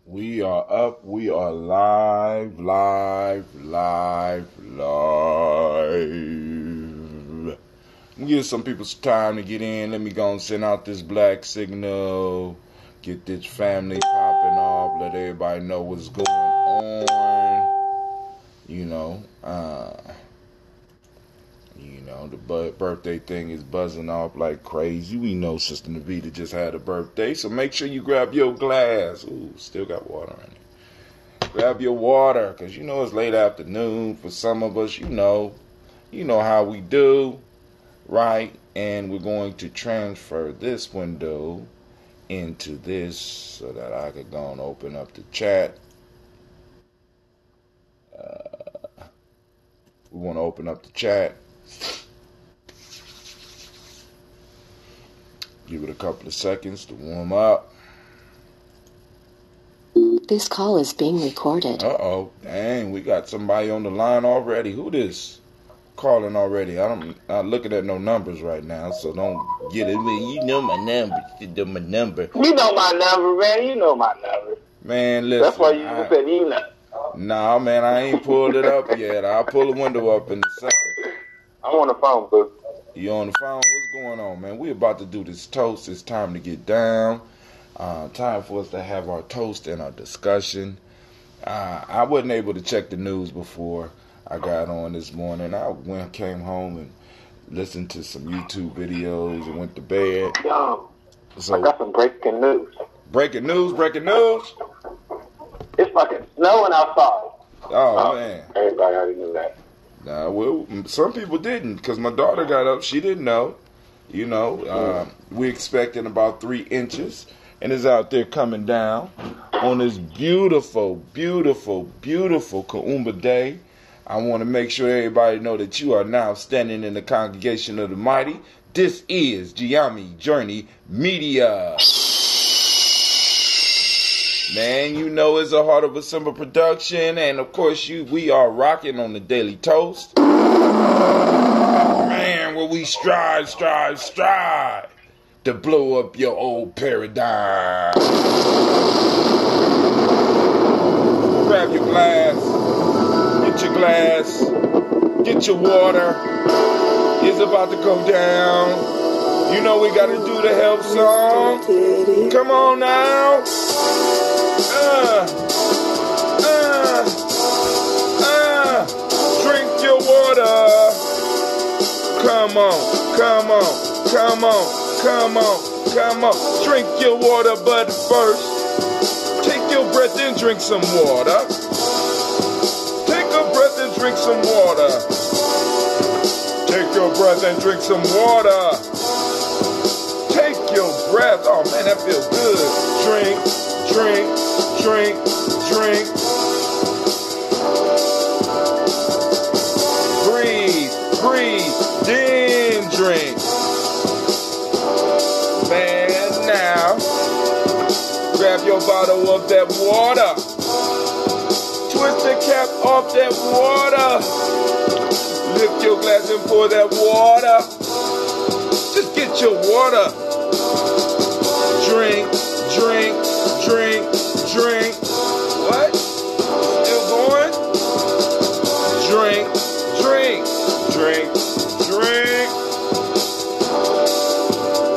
We are up. We are live. I'm give some people some time to get in. Let me go and send out this black signal. Get this family popping off. Let everybody know what's going on. The birthday thing is buzzing off like crazy. We know Sister Navita just had a birthday, so make sure you grab your glass. Ooh, still got water in it. Grab your water, because it's late afternoon for some of us. You know how we do, right? And we're going to transfer this window into this so that I could go and open up the chat. We want to open up the chat. Give it a couple of seconds to warm up. This call is being recorded. Uh-oh. Dang, we got somebody on the line already. Who this? Calling already. I'm not looking at no numbers right now, so don't get it. You know my number. You know my number. You know my number, man. You know my number. Man, listen. That's why you said you know. Nah, man, I ain't pulled it up yet. I'll pull the window up in a second. I'm on the phone, boo. You on the phone? What's going on, man? We about to do this toast. It's time to get down. Time for us to have our toast and our discussion. I wasn't able to check the news before I got on this morning. I came home and listened to some YouTube videos and went to bed. Yo, So, I got some breaking news. Breaking news. It's fucking snowing outside. Oh, man. Everybody already knew that. Nah, well, some people didn't, because my daughter got up. She didn't know. We expecting about 3 inches, and it's out there coming down on this beautiful, beautiful, beautiful Kuumba day. I want to make sure everybody know that you are now standing in the congregation of the mighty. This is Giami Journey Media. Man, it's a Heart of a Simple production, and of course we are rocking on the Daily Toast. Man, where we strive to blow up your old paradigm. Grab your glass, get your water. It's about to go down. We gotta do the help song. Come on now. Drink your water. Come on. Drink your water, but first, take your breath and drink some water. Take a breath and drink some water. Take your breath and drink some water. Take your breath. Oh man, that feels good. Drink. Breathe, then drink. Man, now, grab your bottle of that water. Twist the cap off that water. Lift your glass and pour that water. Just get your water. Drink. What? Still going? Drink.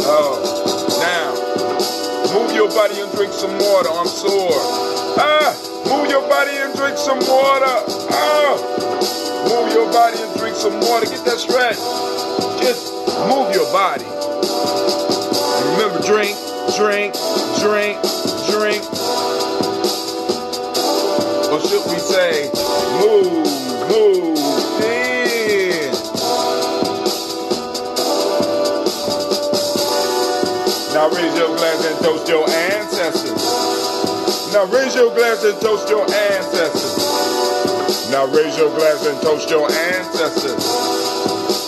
Oh, now, move your body and drink some water. I'm sore. Move your body and drink some water. Move your body and drink some water. Get that stretch. Just move your body. Remember, drink. Or should we say, move in. Now raise your glass and toast your ancestors. Now raise your glass and toast your ancestors. Now raise your glass and toast your ancestors.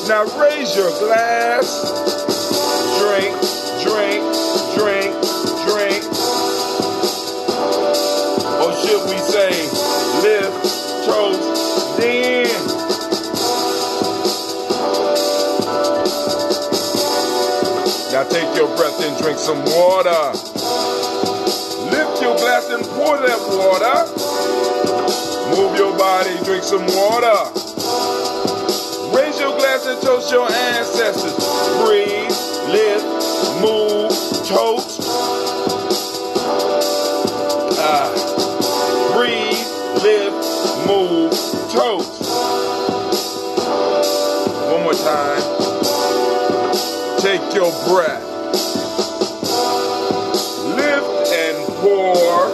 Now raise your glass. Drink. Or should we say, live, toast, then. Now take your breath and drink some water. Lift your glass and pour that water. Move your body, drink some water. Raise your glass and toast your ancestors. Breathe, lift, move, toast. Breathe, lift, move, toast. One more time. Take your breath. Lift and pour.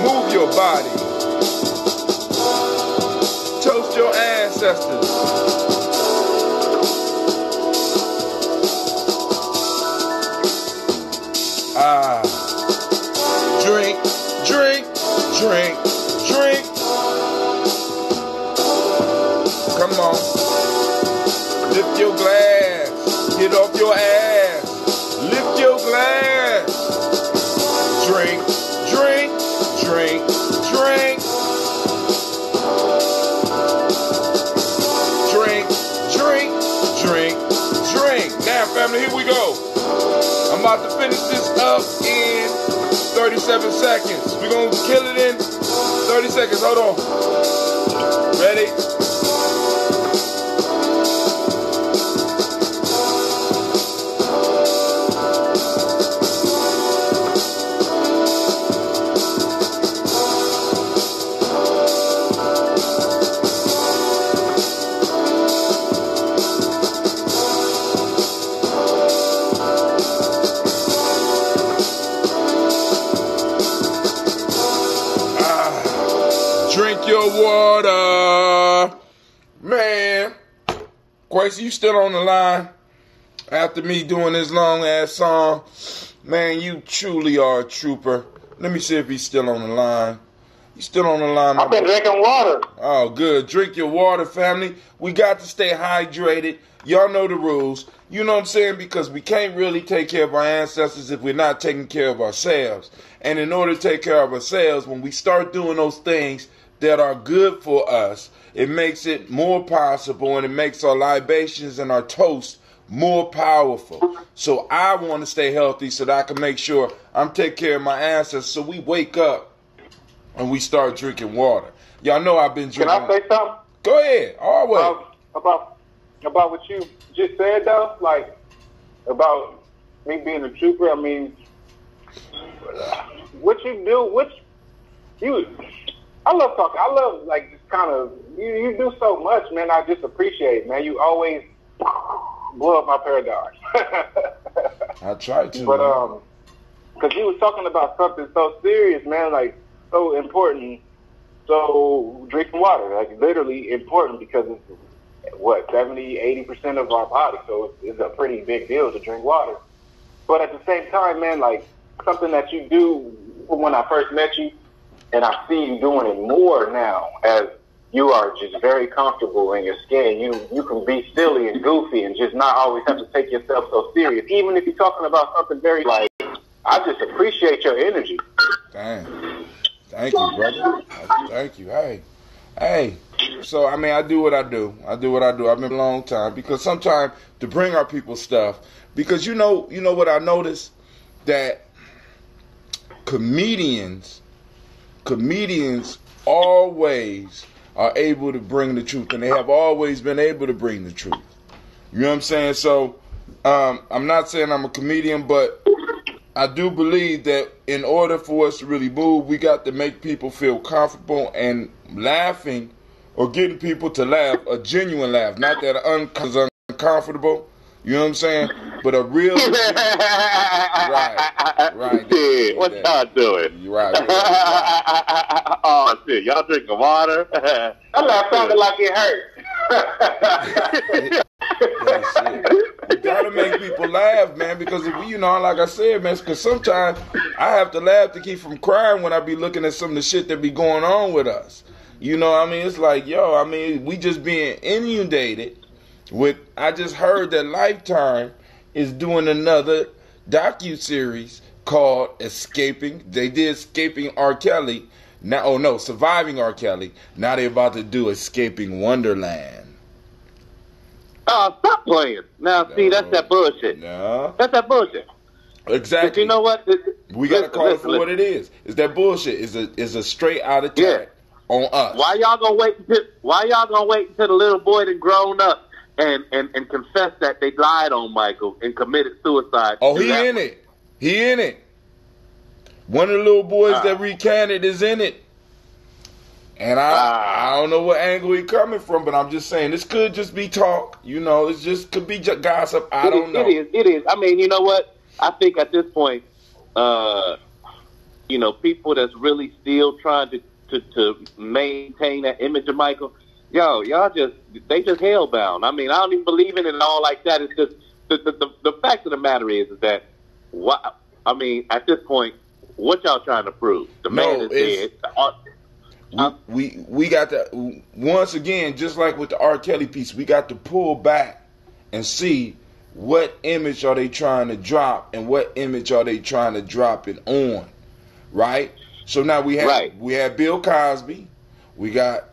Move your body. Toast your ancestors. Drink, drink, drink, drink. Come on. Lift your glass. Get off your ass. Lift your glass. Drink, drink, drink, drink. Drink, drink, drink, drink. Now, family, here we go. I'm about to finish this up in 37 seconds. We're going to kill it in 30 seconds. Hold on. Ready? Drink your water. Man, Quasi, you still on the line after me doing this long ass song? Man, you truly are a trooper. Let me see if he's still on the line. He's still on the line. I've been drinking water. Oh, good. Drink your water, family. We got to stay hydrated. Y'all know the rules. You know what I'm saying? Because we can't really take care of our ancestors if we're not taking care of ourselves. And in order to take care of ourselves, when we start doing those things that are good for us, it makes it more possible, and it makes our libations and our toast more powerful. So I want to stay healthy so that I can make sure I'm taking care of my ancestors. So we wake up and we start drinking water. Y'all know I've been drinking. Can I say something? Go ahead. Always. About what you just said, though, like about me being a trooper. I mean, what you do, I love talking. I love like just kind of you do so much, man. I just appreciate it, man. You always blow up my paradigm. I try to. But because you was talking about something so serious, man, like so important. So drinking water, like literally important, because it's what 70-80% of our body. So it's a pretty big deal to drink water. But at the same time, man, like something that you do when I first met you, and I see you doing it more now as you are just very comfortable in your skin. You can be silly and goofy and just not always have to take yourself so serious. Even if you're talking about something very like, I just appreciate your energy. Dang. Thank you, brother. Thank you. Hey. So, I mean, I do what I do. I've been a long time, because sometimes to bring our people stuff, because you know what I noticed? That comedians always are able to bring the truth, and they have always been able to bring the truth. You know what I'm saying? So, I'm not saying I'm a comedian, but I do believe that in order for us to really move, we got to make people feel comfortable, and laughing or getting people to laugh, a genuine laugh, not that uncomfortable. You know what I'm saying? But a real right. Shit, what y'all doing? Right. Oh shit, y'all drinking water? That laugh sounded like it hurt. You gotta make people laugh, man, because if we, like I said, man, because sometimes I have to laugh to keep from crying when I be looking at some of the shit that be going on with us. You know what I mean? It's like, we just being inundated with, I just heard that Lifetime is doing another docu-series called Escaping. They did Escaping R. Kelly. Now, Surviving R. Kelly. Now they're about to do Escaping Wonderland. Oh, stop playing. Now, see, that's that bullshit. No. That's that bullshit. Exactly. You know what? We got to call it for what it is. It's that bullshit. It's a straight out attack on us. Why y'all gonna wait until the little boy that grown up and confessed that they lied on Michael and committed suicide? Oh, he in it. He in it. One of the little boys that recanted is in it. And I don't know what angle he coming from, but I'm just saying this could just be talk. You know, it just could be just gossip. I don't know. It is. I mean, you know what? I think at this point, you know, people that's really still trying to maintain that image of Michael, y'all just hellbound. I mean, I don't even believe in it and all like that. It's just the fact of the matter is that I mean, at this point, what y'all trying to prove? The man is dead. We got to, once again, just like with the R. Kelly piece, we got to pull back and see what image are they trying to drop and what image are they trying to drop it on, right? So now we have Bill Cosby, we got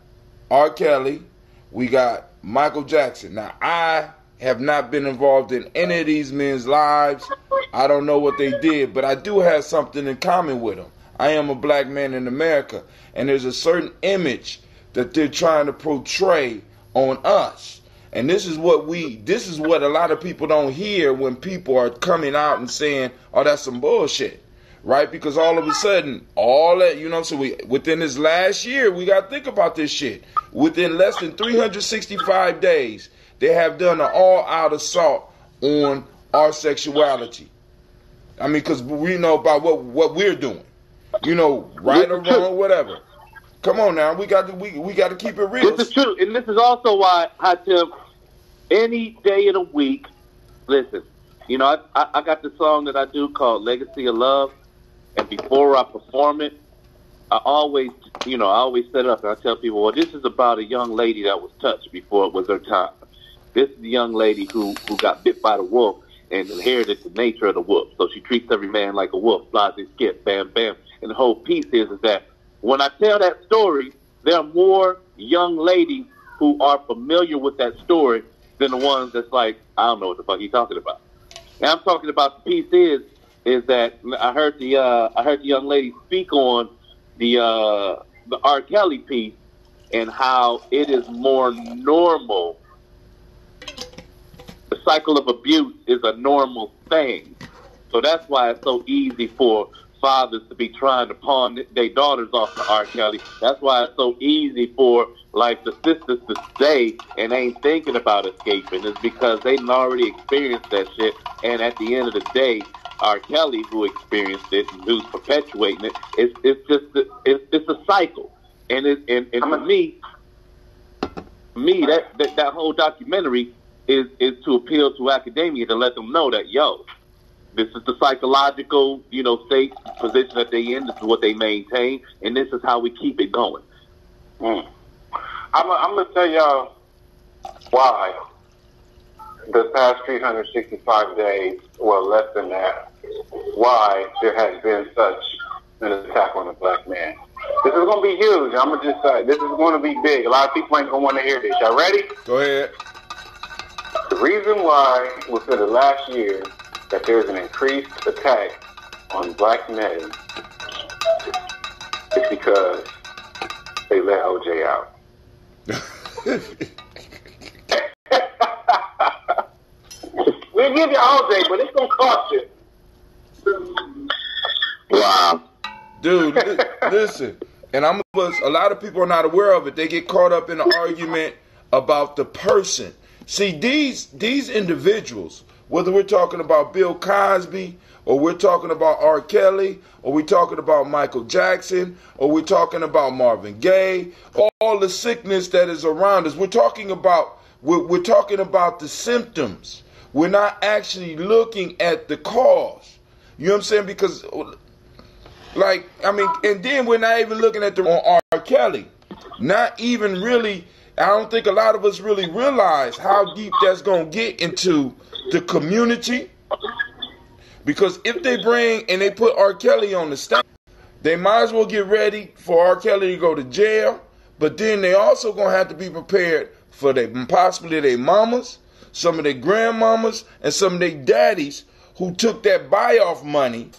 R. Kelly, we got Michael Jackson. Now, I have not been involved in any of these men's lives. I don't know what they did, but I do have something in common with them. I am a black man in America, and there's a certain image that they're trying to portray on us. And this is what a lot of people don't hear when people are coming out and saying, oh, that's some bullshit, right? Because all of a sudden, all that, you know, so within this last year, we got to think about this shit. Within less than 365 days, they have done an all-out assault on our sexuality. I mean, because we know about what we're doing. You know, right or wrong, whatever. Come on now, we got to keep it real. This is true, and this is also why I tell any day of the week. Listen, you know, I got the song that I do called "Legacy of Love," and before I perform it, I always set it up and I tell people, well, this is about a young lady that was touched before it was her time. This is the young lady who got bit by the wolf and inherited the nature of the wolf. So she treats every man like a wolf, flies and skip, bam, bam. And the whole piece is that when I tell that story, there are more young ladies who are familiar with that story than the ones that's like, I don't know what the fuck he's talking about. And I'm talking about the piece is that I heard the young lady speak on the R. Kelly piece and how it is more normal. The cycle of abuse is a normal thing. So that's why it's so easy for fathers to be trying to pawn their daughters off to R. Kelly. That's why it's so easy for, like, the sisters to stay and ain't thinking about escaping. It's because they already experienced that shit. And at the end of the day, R. Kelly, who experienced it and who's perpetuating it, it's a cycle. And for me, that whole documentary is to appeal to academia to let them know that, yo, this is the psychological, state position that they in. This is what they maintain, and this is how we keep it going. I'm going to tell y'all why the past 365 days, well, less than that, why there has been such an attack on a black man. This is going to be huge. I'm going to just say, this is going to be big. A lot of people ain't going to want to hear this. Y'all ready? Go ahead. The reason why within the last year that there's an increased attack on black men is because they let OJ out. We'll give you OJ, but it's going to cost you. Wow. Dude, listen. And a lot of people are not aware of it. They get caught up in an argument about the person. See, these individuals, whether we're talking about Bill Cosby, or we're talking about R. Kelly, or we're talking about Michael Jackson, or we're talking about Marvin Gaye, all the sickness that is around us, we're talking about the symptoms. We're not actually looking at the cause. You know what I'm saying? Because, and then we're not even looking at on R. Kelly. Not even really. I don't think a lot of us really realize how deep that's going to get into the community. Because if they bring and they put R. Kelly on the stand, they might as well get ready for R. Kelly to go to jail. But then they also going to have to be prepared for possibly their mamas, some of their grandmamas, and some of their daddies who took that buy-off money,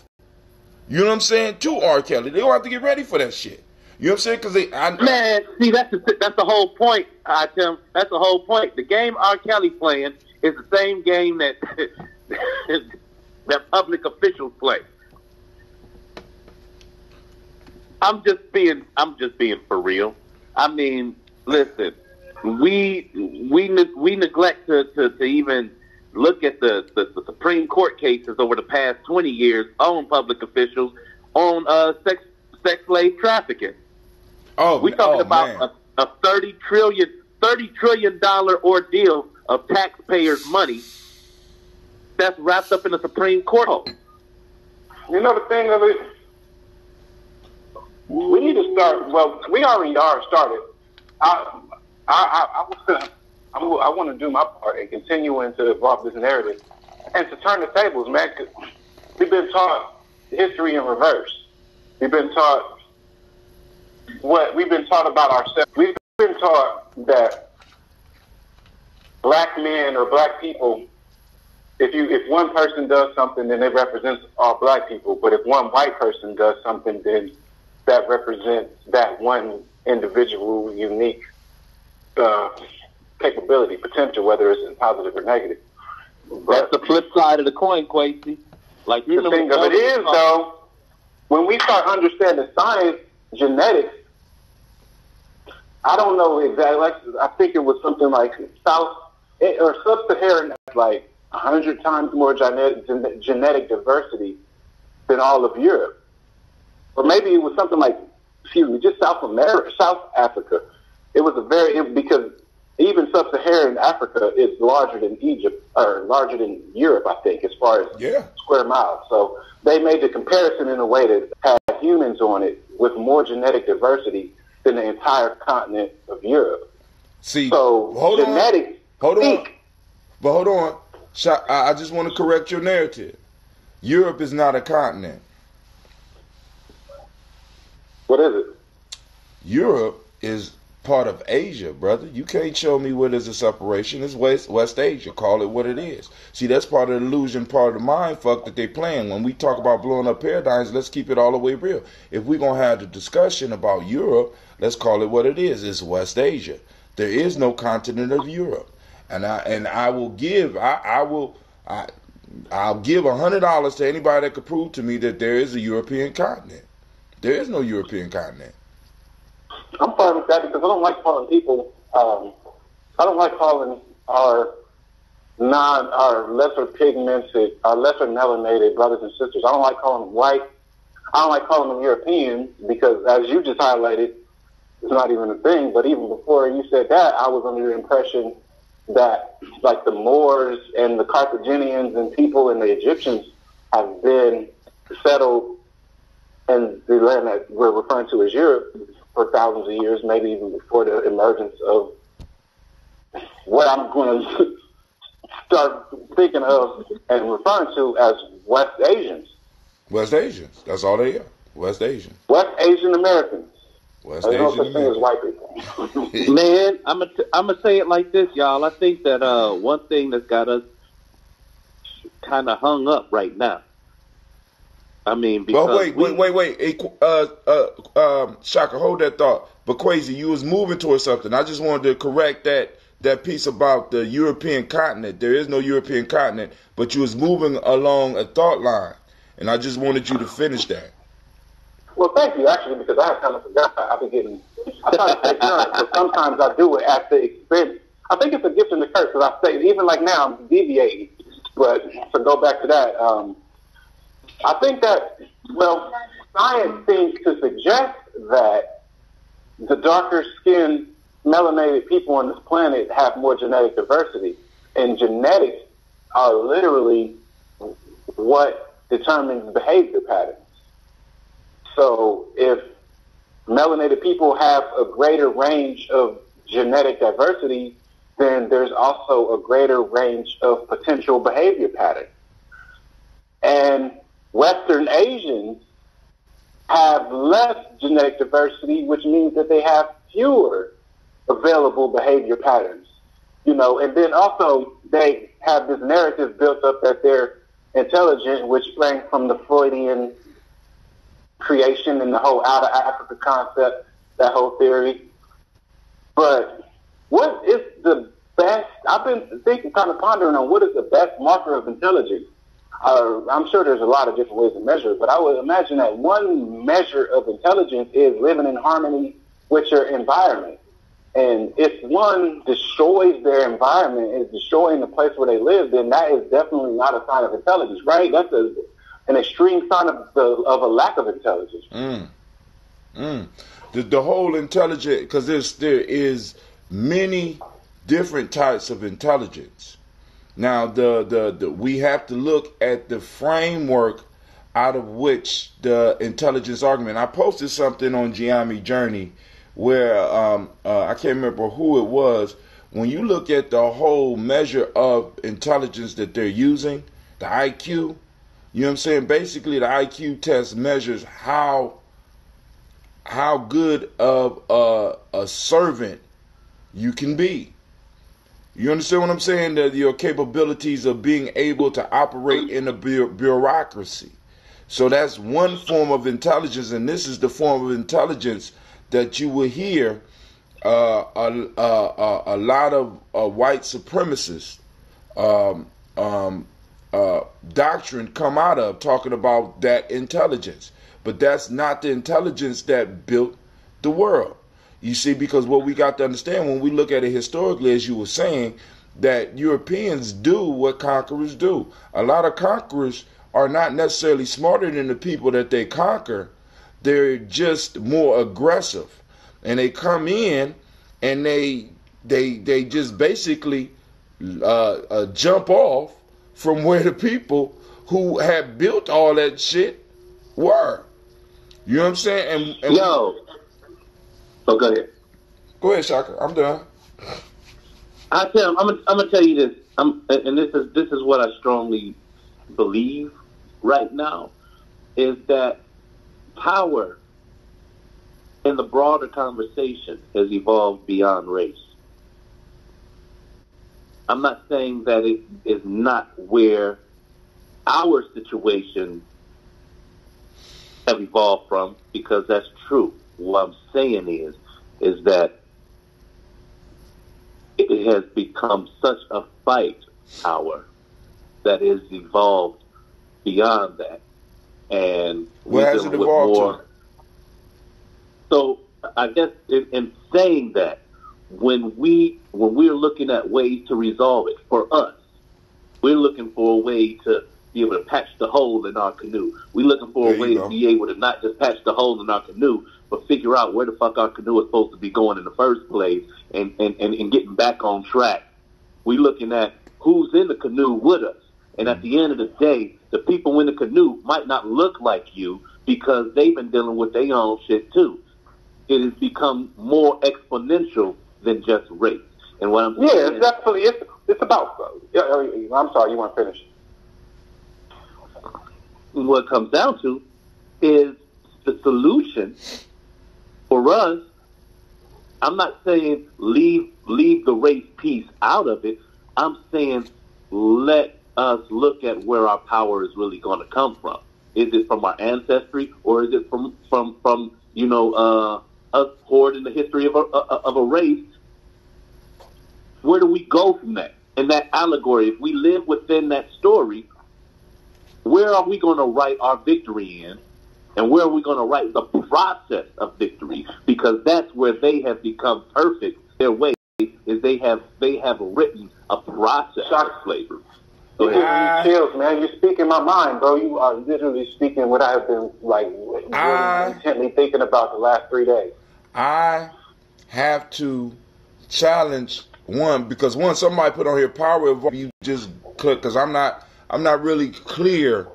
you know what I'm saying, to R. Kelly. They don't have to get ready for that shit. You know what I'm saying? Man, see, that's the whole point, Tim. That's the whole point. The game R. Kelly playing is the same game that that public officials play. I'm just being for real. I mean, listen, we neglect to even look at the Supreme Court cases over the past 20 years on public officials on sex slave trafficking. We're talking about a $30 trillion ordeal of taxpayers' money that's wrapped up in the Supreme Court hole. You know the thing of it. We need to start. Well, we already are started. I want to do my part and continuing to evolve this narrative and to turn the tables, man. 'Cause we've been taught history in reverse. We've been taught about ourselves. We've been taught that black men or black people, if one person does something, then it represents all black people. But if one white person does something, then that represents that one individual unique capability, potential, whether it's positive or negative. That's the flip side of the coin, Quasi. Like, the thing of it is, though, when we start understanding science, genetics, I don't know exactly. I think it was something like sub-Saharan, like 100 times more genetic diversity than all of Europe. Or maybe it was something like, just South Africa. It was because even sub-Saharan Africa is larger than Egypt, or larger than Europe, I think, as far as square miles. So they made the comparison in a way that had humans on it with more genetic diversity than the entire continent of Europe. See, so genetics. Hold on. I just want to correct your narrative. Europe is not a continent. What is it? Europe is part of Asia, brother. You can't show me where there's a separation. It's West Asia. Call it what it is. See, that's part of the illusion, part of the mind fuck that they playing. When we talk about blowing up paradigms, let's keep it all the way real. If we're going to have the discussion about Europe, let's call it what it is. It's West Asia. There is no continent of Europe. I'll give $100 to anybody that could prove to me that there is a European continent. There is no European continent. I'm fine with that because I don't like calling people. I don't like calling our lesser pigmented, our lesser melanated brothers and sisters. I don't like calling them white. I don't like calling them European because, as you just highlighted, it's not even a thing. But even before you said that, I was under the impression that, like, the Moors and the Carthaginians and people and the Egyptians have been settled in the land that we're referring to as Europe for thousands of years, maybe even before the emergence of what I'm going to start thinking of and referring to as West Asians. West Asians. That's all they are. West Asians. West Asian Americans. West There's no Asian such thing as white people. Man, I'm gonna say it like this, y'all. I think that one thing that's got us kind of hung up right now. I mean, because wait. Hey, Shaka, hold that thought. But Quasi, you was moving towards something. I just wanted to correct that piece about the European continent. There is no European continent, but you was moving along a thought line, and I just wanted you to finish that. Well, thank you, actually, because I kind of forgot. I try to stay current, but sometimes I do it at the expense. I think it's a gift and a curse, because I say, even like now, I'm deviating. But to go back to that, I think that, science seems to suggest that the darker skinned, melanated people on this planet have more genetic diversity. And genetics are literally what determines behavior patterns. So if melanated people have a greater range of genetic diversity, then there's also a greater range of potential behavior patterns. And Western Asians have less genetic diversity, which means that they have fewer available behavior patterns. And then also they have this narrative built up that they're intelligent, which sprang from the Freudian creation and the whole out of Africa concept, that whole theory. But what is the best? I've been thinking, kind of pondering on what is the best marker of intelligence. I'm sure there's a lot of different ways to measure it, but I would imagine that one measure of intelligence is living in harmony with your environment. And if one destroys their environment, is destroying the place where they live, then that is definitely not a sign of intelligence, right? That's an extreme sign of a lack of intelligence. The whole intelligence, because there is many different types of intelligence. Now, we have to look at the framework out of which the intelligence argument. I posted something on Giami Journey where I can't remember who it was. When you look at the whole measure of intelligence that they're using, the IQ, you know what I'm saying? Basically, the IQ test measures how good of a servant you can be. You understand what I'm saying? That your capabilities of being able to operate in a bureaucracy. So that's one form of intelligence, and this is the form of intelligence that you will hear a lot of white supremacist doctrine come out of, talking about that intelligence. But that's not the intelligence that built the world. You see, because what we got to understand when we look at it historically, as you were saying, that Europeans do what conquerors do. A lot of conquerors are not necessarily smarter than the people that they conquer. They're just more aggressive. And they come in and they just basically jump off from where the people who had built all that shit were. You know what I'm saying? And Yo. Oh, go ahead. Go ahead, Shaka. I'm done. I'm gonna tell you this. And this is what I strongly believe right now, is that power in the broader conversation has evolved beyond race. I'm not saying that it is not where our situation have evolved from, because that's true. What I'm saying is that it has become such a fight power that is evolved beyond that. And where has it evolved to? So I guess in saying that, when we're looking at ways to resolve it, for us, we're looking for a way to be able to patch the hole in our canoe. We're looking for a way to be able to not just patch the hole in our canoe, but figure out where the fuck our canoe is supposed to be going in the first place, and getting back on track. We're looking at who's in the canoe with us. And at the end of the day, the people in the canoe might not look like you because they've been dealing with their own shit too. It has become more exponential than just race. And what I'm saying, it's definitely it's about. I'm sorry, you want to finish? What it comes down to is the solution for us. I'm not saying leave the race piece out of it. I'm saying let us look at where our power is really going to come from. Is it from our ancestry, or is it from us hoarding the history of a race? Where do we go from that? In that allegory, if we live within that story, where are we going to write our victory in? And where are we going to write the process of victory? Because that's where they have become perfect. Their way is they have written a process of slavery. You're giving me chills, man. You're speaking my mind, bro. You are literally speaking what I've been really intently thinking about the last 3 days. I have to challenge one, because somebody put on here power of you just could, because I'm not really clear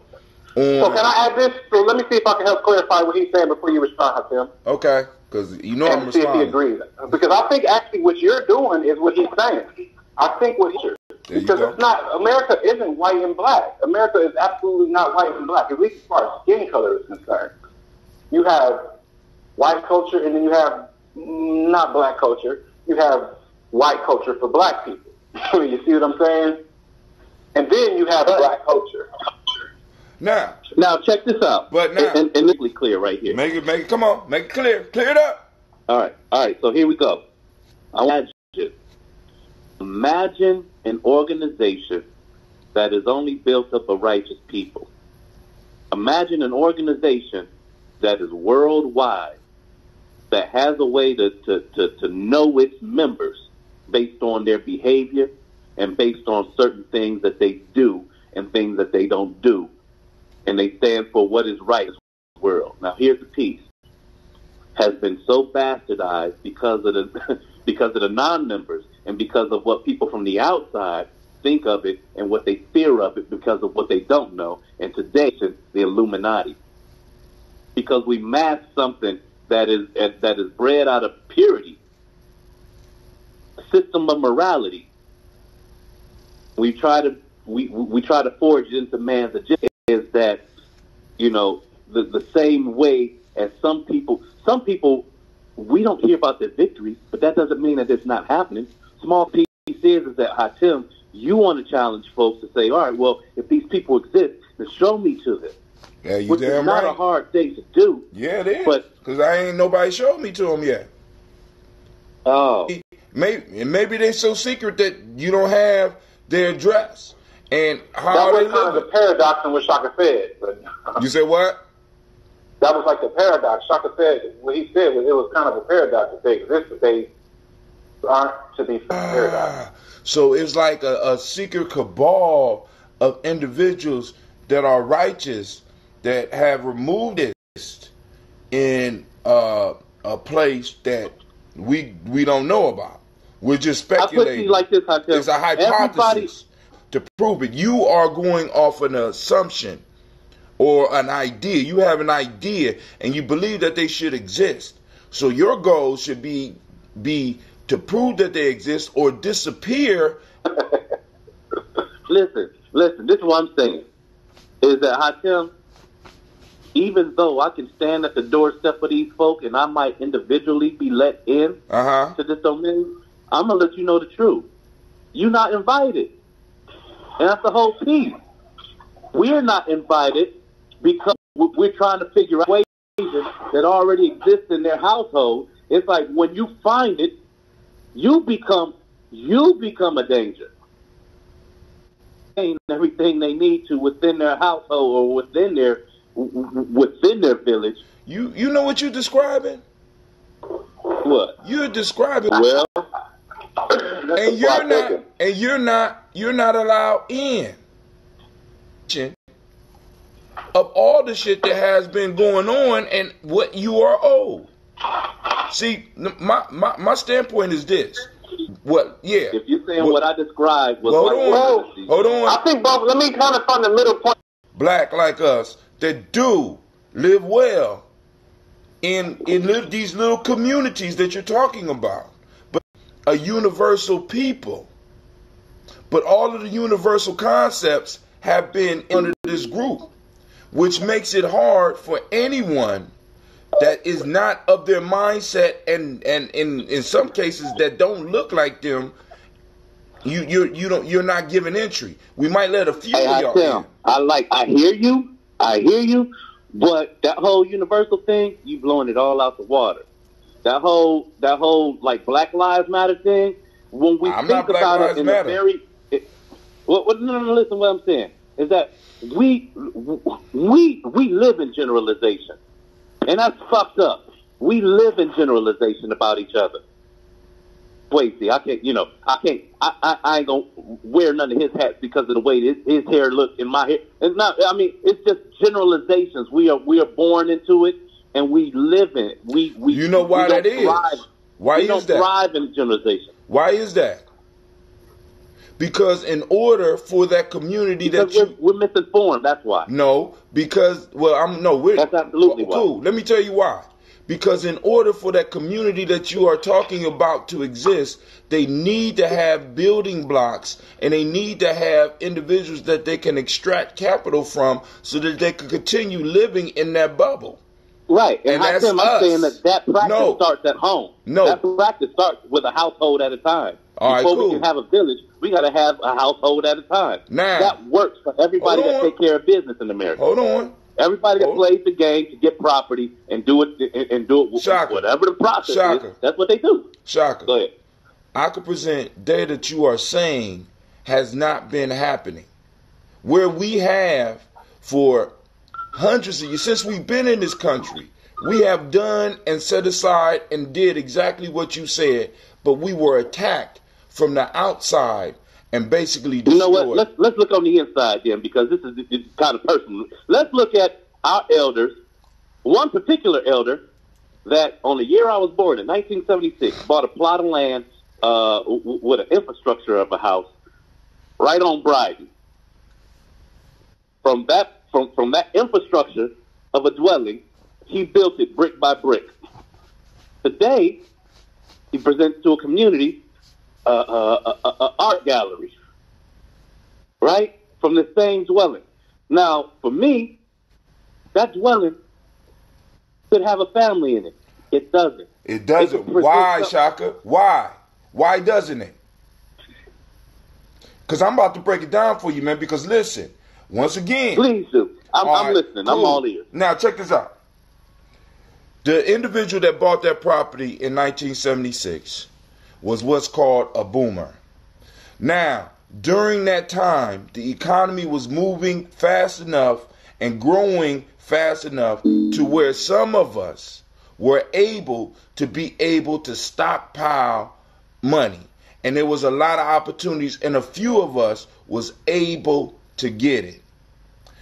on. So can I add this? So let me see if I can help clarify what he's saying before you respond, Tim. Okay, because I'm responding. See if he agrees. Because I think actually what you're doing is what he's saying. I think what he's because it's not, America isn't white and black. America is absolutely not white and black, at least as far as skin color is concerned. You have white culture, and then you have not black culture. You have white culture for black people. You see what I'm saying? And then you have black culture. Now check this out. But now, and it's really clear right here. Make it. Come on, make it clear. Clear it up. All right. So here we go. Imagine an organization that is only built up of righteous people. Imagine an organization that is worldwide, that has a way to know its members based on their behavior and based on certain things that they do and things that they don't do. And they stand for what is right in the world. Now, here's the piece. Has been so bastardized because of the non-members and because of what people from the outside think of it and what they fear of it because of what they don't know. And today, it's the Illuminati. Because we mask something that is bred out of purity, a system of morality. We try to forge it into man's agenda. Is that, you know, the same way as some people, we don't hear about their victories, but that doesn't mean that it's not happening. Small piece is that, Hatim, you want to challenge folks to say, all right, well, if these people exist, then show me to them. Yeah, you which damn is not right. a hard thing to do. Yeah, it is. But because I ain't nobody showed me to them yet. Oh, maybe they're so secret that you don't have their address and how that they was kind of live. the paradox in what Shaka said. But You said what? that was like the paradox. Shaka said what he said was it was kind of a paradox that they exist, but they aren't to be paradox. So it's like a secret cabal of individuals that are righteous that have removed this in a place that we don't know about. We're just speculating. I put it like this, Hakim. It's a hypothesis to prove it. You are going off an assumption or an idea. You have an idea and you believe that they should exist. So your goal should be to prove that they exist or disappear. Listen, this is what I'm saying. Is that, Hakim, even though I can stand at the doorstep of these folk and I might individually be let in to this domain, I'm going to let you know the truth. You're not invited. And that's the whole piece. We're not invited because we're trying to figure out ways that already exist in their household. It's like when you find it, you become a danger. Everything they need to within their household or within their village. You know what you're describing? What? You're describing Well, and you're not allowed in of all the shit that has been going on and what you are owed. See, my standpoint is this. What? Yeah. If you're saying what I described was hold on. I think both. Let me kind of find the middle point. Black like us that do live well in these little communities that you're talking about, but a universal people. But all of the universal concepts have been under this group, which makes it hard for anyone that is not of their mindset and in some cases that don't look like them. You're not giving entry. We might let a few of y'all in. I hear you, but that whole universal thing, you blowing it all out the water. That whole like Black Lives Matter thing, when we think about it in a very no, listen what I'm saying is that we live in generalization. And that's fucked up. We live in generalization about each other. Wait, see, I ain't gonna wear none of his hats because of the way his hair looks in my hair. It's just generalizations. We are born into it and we live in it. You know why that is? Why is that? We don't thrive in generalization. Why is that? Because in order for that community we're misinformed, that's why. No, because that's absolutely why. Cool. Let me tell you why. Because in order for that community that you are talking about to exist, they need to have building blocks and they need to have individuals that they can extract capital from so that they can continue living in that bubble. Right. And that's I'm saying that practice starts at home. No. That practice starts with a household at a time. All right, Before cool. we can have a village, we got to have a household at a time. Now, that works for everybody that take care of business in America. Hold on. Everybody that plays the game to get property and do it Shaka. Whatever the process is, that's what they do. Shaka. Go ahead. I could present data that you are saying has not been happening. Where we have, for hundreds of years, since we've been in this country, we have done and set aside and did exactly what you said, but we were attacked from the outside and basically destroyed. You know what? Let's look on the inside then, because this is kind of personal. Let's look at our elders. One particular elder that on the year I was born in 1976 bought a plot of land with an infrastructure of a house right on Bryden. From that infrastructure of a dwelling, he built it brick by brick. Today, he presents to a community a art gallery, right, from the same dwelling. Now, for me, that dwelling could have a family in it. It doesn't. It doesn't. Why, Shaka? Why? Why doesn't it? Because I'm about to break it down for you, man. Because listen, once again. Please do. I'm listening. Cool. I'm all ears. Now, check this out. The individual that bought that property in 1976 was what's called a boomer. Now, during that time, the economy was moving fast enough and growing fast enough to where some of us were able to stockpile money. And there was a lot of opportunities, and a few of us was able to get it.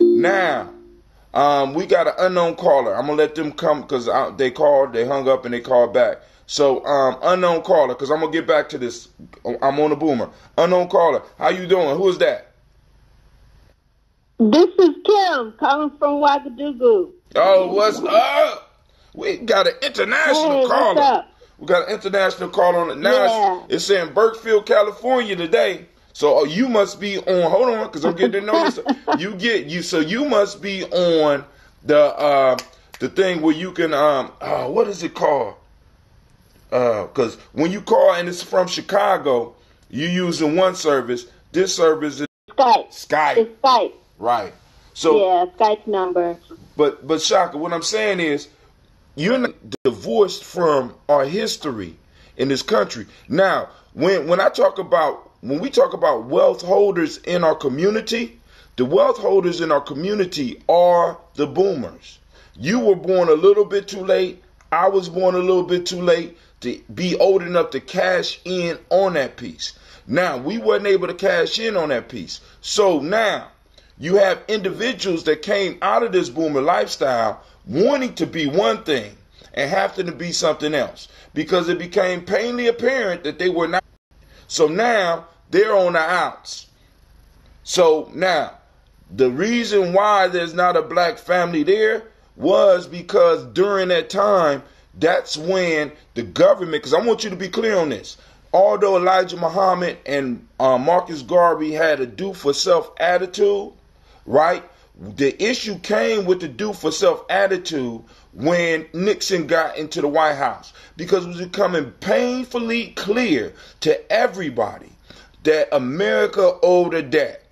Now, we got an unknown caller. I'm going to let them come because they called, they hung up, and they called back. So, unknown caller, because I'm going to get back to this. I'm on the boomer. Unknown caller, how you doing? Who is that? This is Kim, calling from Ouagadougou. Oh, what's up? We got an international caller. What's up? We got an international caller on it. Now it's saying Burkefield, California today. So you must be on. Hold on, because I'm getting to know this. So you must be on the thing where you can what is it called? Because when you call and it's from Chicago, you using one service. This service is Skype. It's Skype. Right. So yeah, Skype number. But Shaka, what I'm saying is, you're not divorced from our history in this country. Now, when we talk about wealth holders in our community, the wealth holders in our community are the boomers. You were born a little bit too late. I was born a little bit too late to be old enough to cash in on that piece. Now, we weren't able to cash in on that piece. So now you have individuals that came out of this boomer lifestyle wanting to be one thing and having to be something else because it became painfully apparent that they were not. So now they're on the outs. So now the reason why there's not a black family there was because during that time, that's when the government, because I want you to be clear on this, although Elijah Muhammad and Marcus Garvey had a do-for-self attitude, right? The issue came with the do-for-self attitude when Nixon got into the White House because it was becoming painfully clear to everybody that America owed a debt.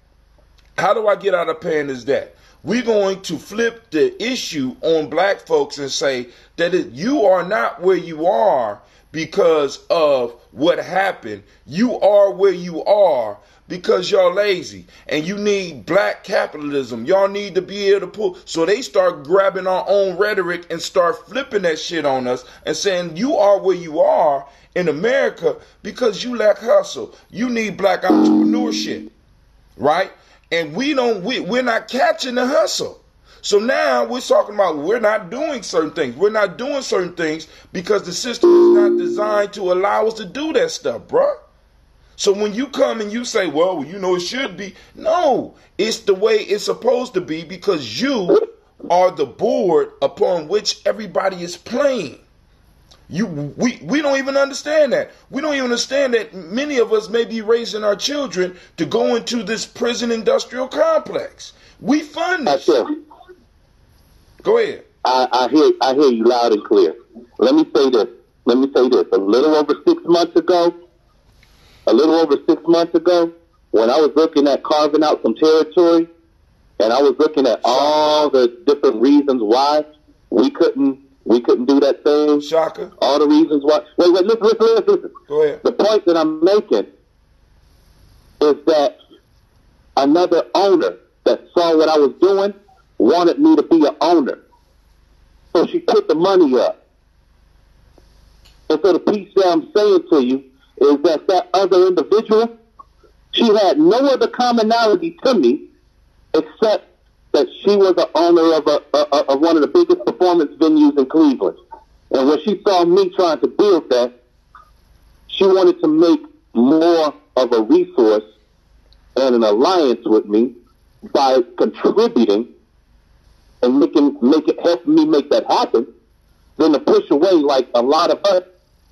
How do I get out of paying this debt? We're going to flip the issue on black folks and say that you are not where you are because of what happened. You are where you are because y'all lazy and you need black capitalism. Y'all need to be able to pull. So they start grabbing our own rhetoric and start flipping that shit on us and saying you are where you are in America because you lack hustle. You need black entrepreneurship, right? And we're not catching the hustle. So now we're talking about we're not doing certain things. We're not doing certain things because the system is not designed to allow us to do that stuff, bruh. So when you come and you say, well, you know, it should be. No, it's the way it's supposed to be because you are the board upon which everybody is playing. We don't even understand that. We don't even understand that many of us may be raising our children to go into this prison industrial complex. We fund this. Go ahead. I hear you loud and clear. Let me say this. A little over 6 months ago, a little over 6 months ago, when I was looking at carving out some territory, and I was looking at all the different reasons why we couldn't do that thing. Shaka. All the reasons why. Wait, listen. Go ahead. The point that I'm making is that another owner that saw what I was doing wanted me to be an owner. So she put the money up. And so the piece that I'm saying to you is that other individual, she had no other commonality to me except that she was an owner of one of the biggest performance venues in Cleveland. And when she saw me trying to build that, she wanted to make more of a resource and an alliance with me by contributing and helping me make that happen, than to push away like a lot of us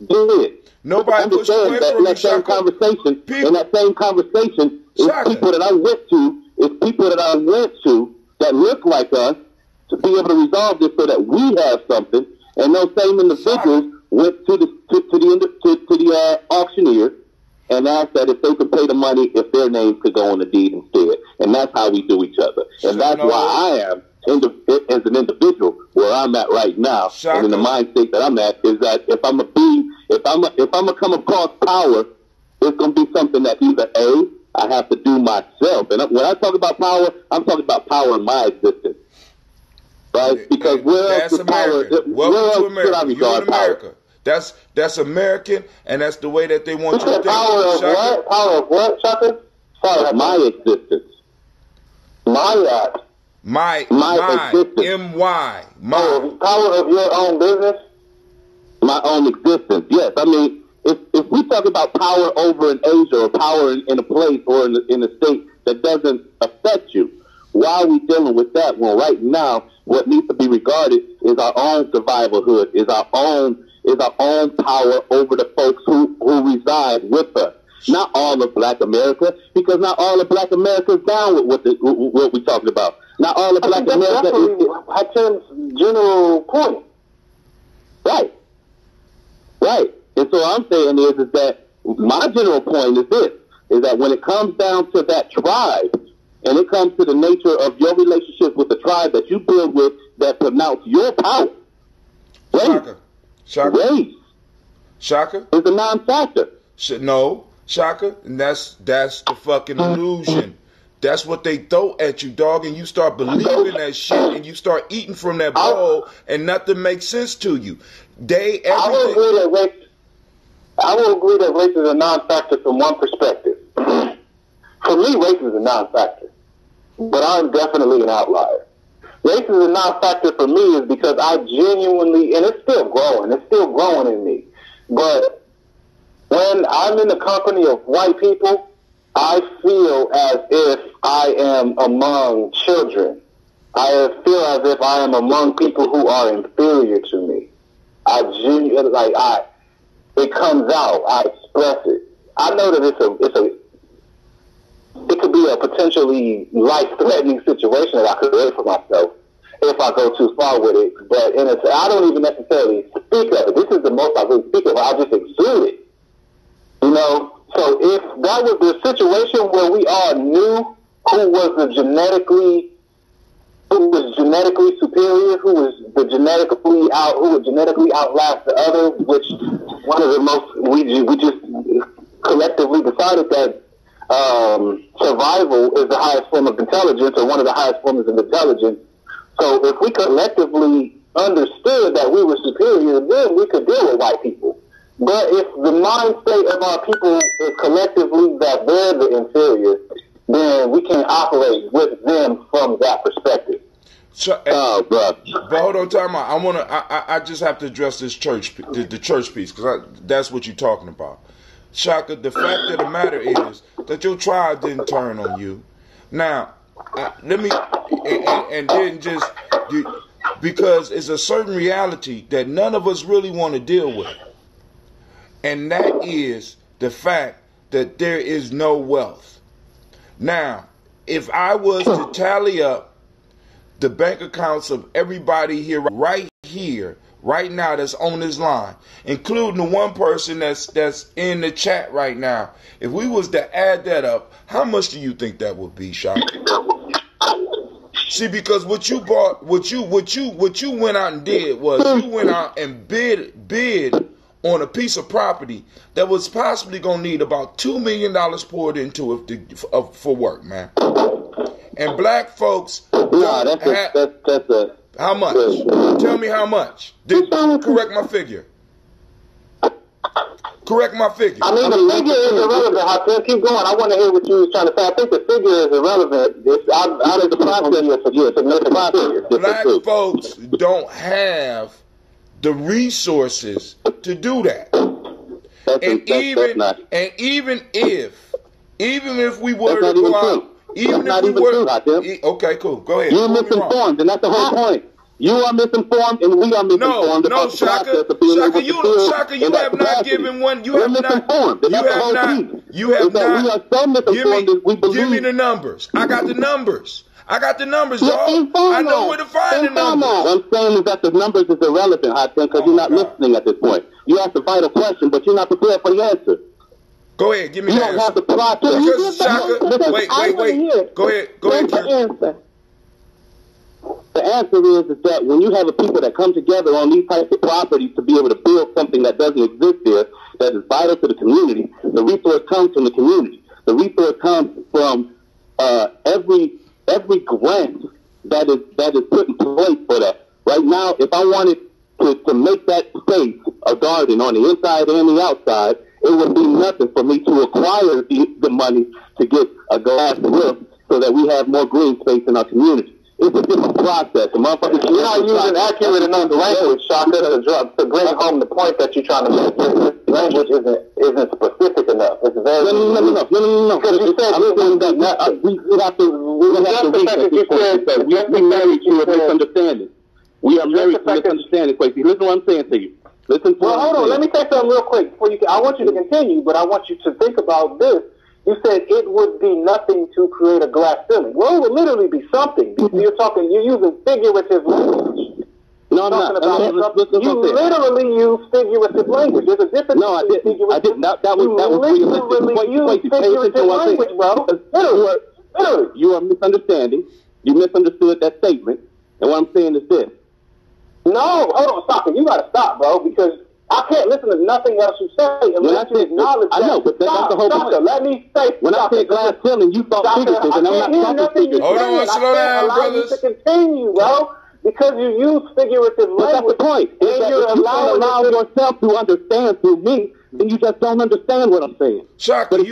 did. Nobody pushed away that, from that same conversation. In that same conversation, Shaka. people that I went to that look like us to be able to resolve this so that we have something. And those same individuals went to the auctioneer and asked that if they could pay the money, if their names could go on the deed instead. And that's how we do each other. And that's why I am, as an individual, where I'm at right now, Shaka. and in the mind state that I'm at, is that if I'm gonna come across power, it's gonna be something that either I have to do myself. And when I talk about power, I'm talking about power in my existence. Right? Because where else is power? Welcome to America. You're in America. That's American, and that's the way that they want you to think. Power of what? Power of what, Shaka? Power of my existence. My existence. M-Y. Power of your own business? My own existence, yes. I mean, if we talk about power over in Asia or power in a place or in a state that doesn't affect you, why are we dealing with that? Well, right now, what needs to be regarded is our own survivalhood, is our own power over the folks who reside with us. Not all of Black America, because not all of Black America is down with what we're talking about. Not all of Black America is Hatim's general point. Right. And so what I'm saying is that my general point is this, is that when it comes down to that tribe, and it comes to the nature of your relationship with the tribe that you build with that pronounce your power, race is a non-factor. No, Shaka, and that's the fucking illusion. That's what they throw at you, dog, and you start believing that shit, and you start eating from that bowl, and nothing makes sense to you. I will agree that race is a non-factor from one perspective. For me, race is a non-factor, but I'm definitely an outlier. Race is a non-factor for me is because I genuinely, and it's still growing in me, but when I'm in the company of white people, I feel as if I am among children. I feel as if I am among people who are inferior to me. It comes out. I express it. I know that it could be a potentially life-threatening situation that I could create for myself if I go too far with it. But I don't even necessarily speak of it. This is the most I really speak of it. I just exude it. You know? So if that was the situation where we all knew who was genetically superior, who would genetically outlast the other, which one of the most, we just collectively decided that survival is the highest form of intelligence, or one of the highest forms of intelligence. So if we collectively understood that we were superior, then we could deal with white people. But if the mind state of our people is collectively that they're the inferior, then we can operate with them from that perspective. So, but hold on, time out. I just have to address this the church piece, because that's what you're talking about. Shaka, the fact of the matter is that your tribe didn't turn on you. Now, because it's a certain reality that none of us really want to deal with. And that is the fact that there is no wealth. Now, if I was to tally up the bank accounts of everybody here, right here, right now that's on this line, including the one person that's in the chat right now, if we was to add that up, how much do you think that would be, Shaka? See, because what you bought, what you went out and did was you went out and bid on a piece of property that was possibly gonna need about $2 million poured into it for work, man. And black folks don't have how much? Tell me how much. Correct my figure. Correct my figure. I mean, the figure is irrelevant. Hatem, keep going. I want to hear what you was trying to say. I think the figure is irrelevant. It's out of the process. Black folks don't have the resources to do that. And even if we were to go out, even if we were, okay, cool. Go ahead. You're misinformed, and that's the whole point. You are misinformed, and we are misinformed. No, Shaka, you have not given one. You have not. You have not. We are so misinformed that we believe. Give me the numbers. I got the numbers. Dog. I know where to find the numbers. What I'm saying is that the numbers is irrelevant, Hatem, because you're not listening at this point. You asked a vital question, but you're not prepared for the answer. Go ahead, give me the answer. You don't have the process. Because Shaka, wait. Go ahead, Q. The answer is that when you have a people that come together on these types of properties to be able to build something that doesn't exist there, that is vital to the community, the resource comes from the community. The resource comes from every grant that is put in place for that. Right now, if I wanted to make that space a garden on the inside and the outside, it would be nothing for me to acquire the money to get a glass roof so that we have more green space in our community. It's a different process. You're not using accurate enough language, Shaka, to bring home the point that you're trying to make. Language isn't specific enough. It's very no. Because you said we have to reach we married to a misunderstanding. We are married to misunderstanding, Quasi. Listen to what I'm saying to you. Hold on. Let me say something real quick before you. I want you to continue, but I want you to think about this. You said it would be nothing to create a glass ceiling. Well, it would literally be something. You're using figurative language. No, I'm not. You literally use figurative language. There's a difference. No, I didn't. That was literally use figurative language, bro. Literally. You are misunderstanding. You misunderstood that statement. And what I'm saying is this. No, hold on, stop it. You gotta stop, bro, because I can't listen to nothing else you say unless you acknowledge that. I know, but that's the whole point. Let me say. When I said glass ceiling, you thought figurative, and I'm not talking figurative. Hold on, slow down, brothers. You to continue, bro, because you use figurative language. But that's the point. And you're allowing yourself to understand through me, then you just don't understand what I'm saying. Shaka, wait,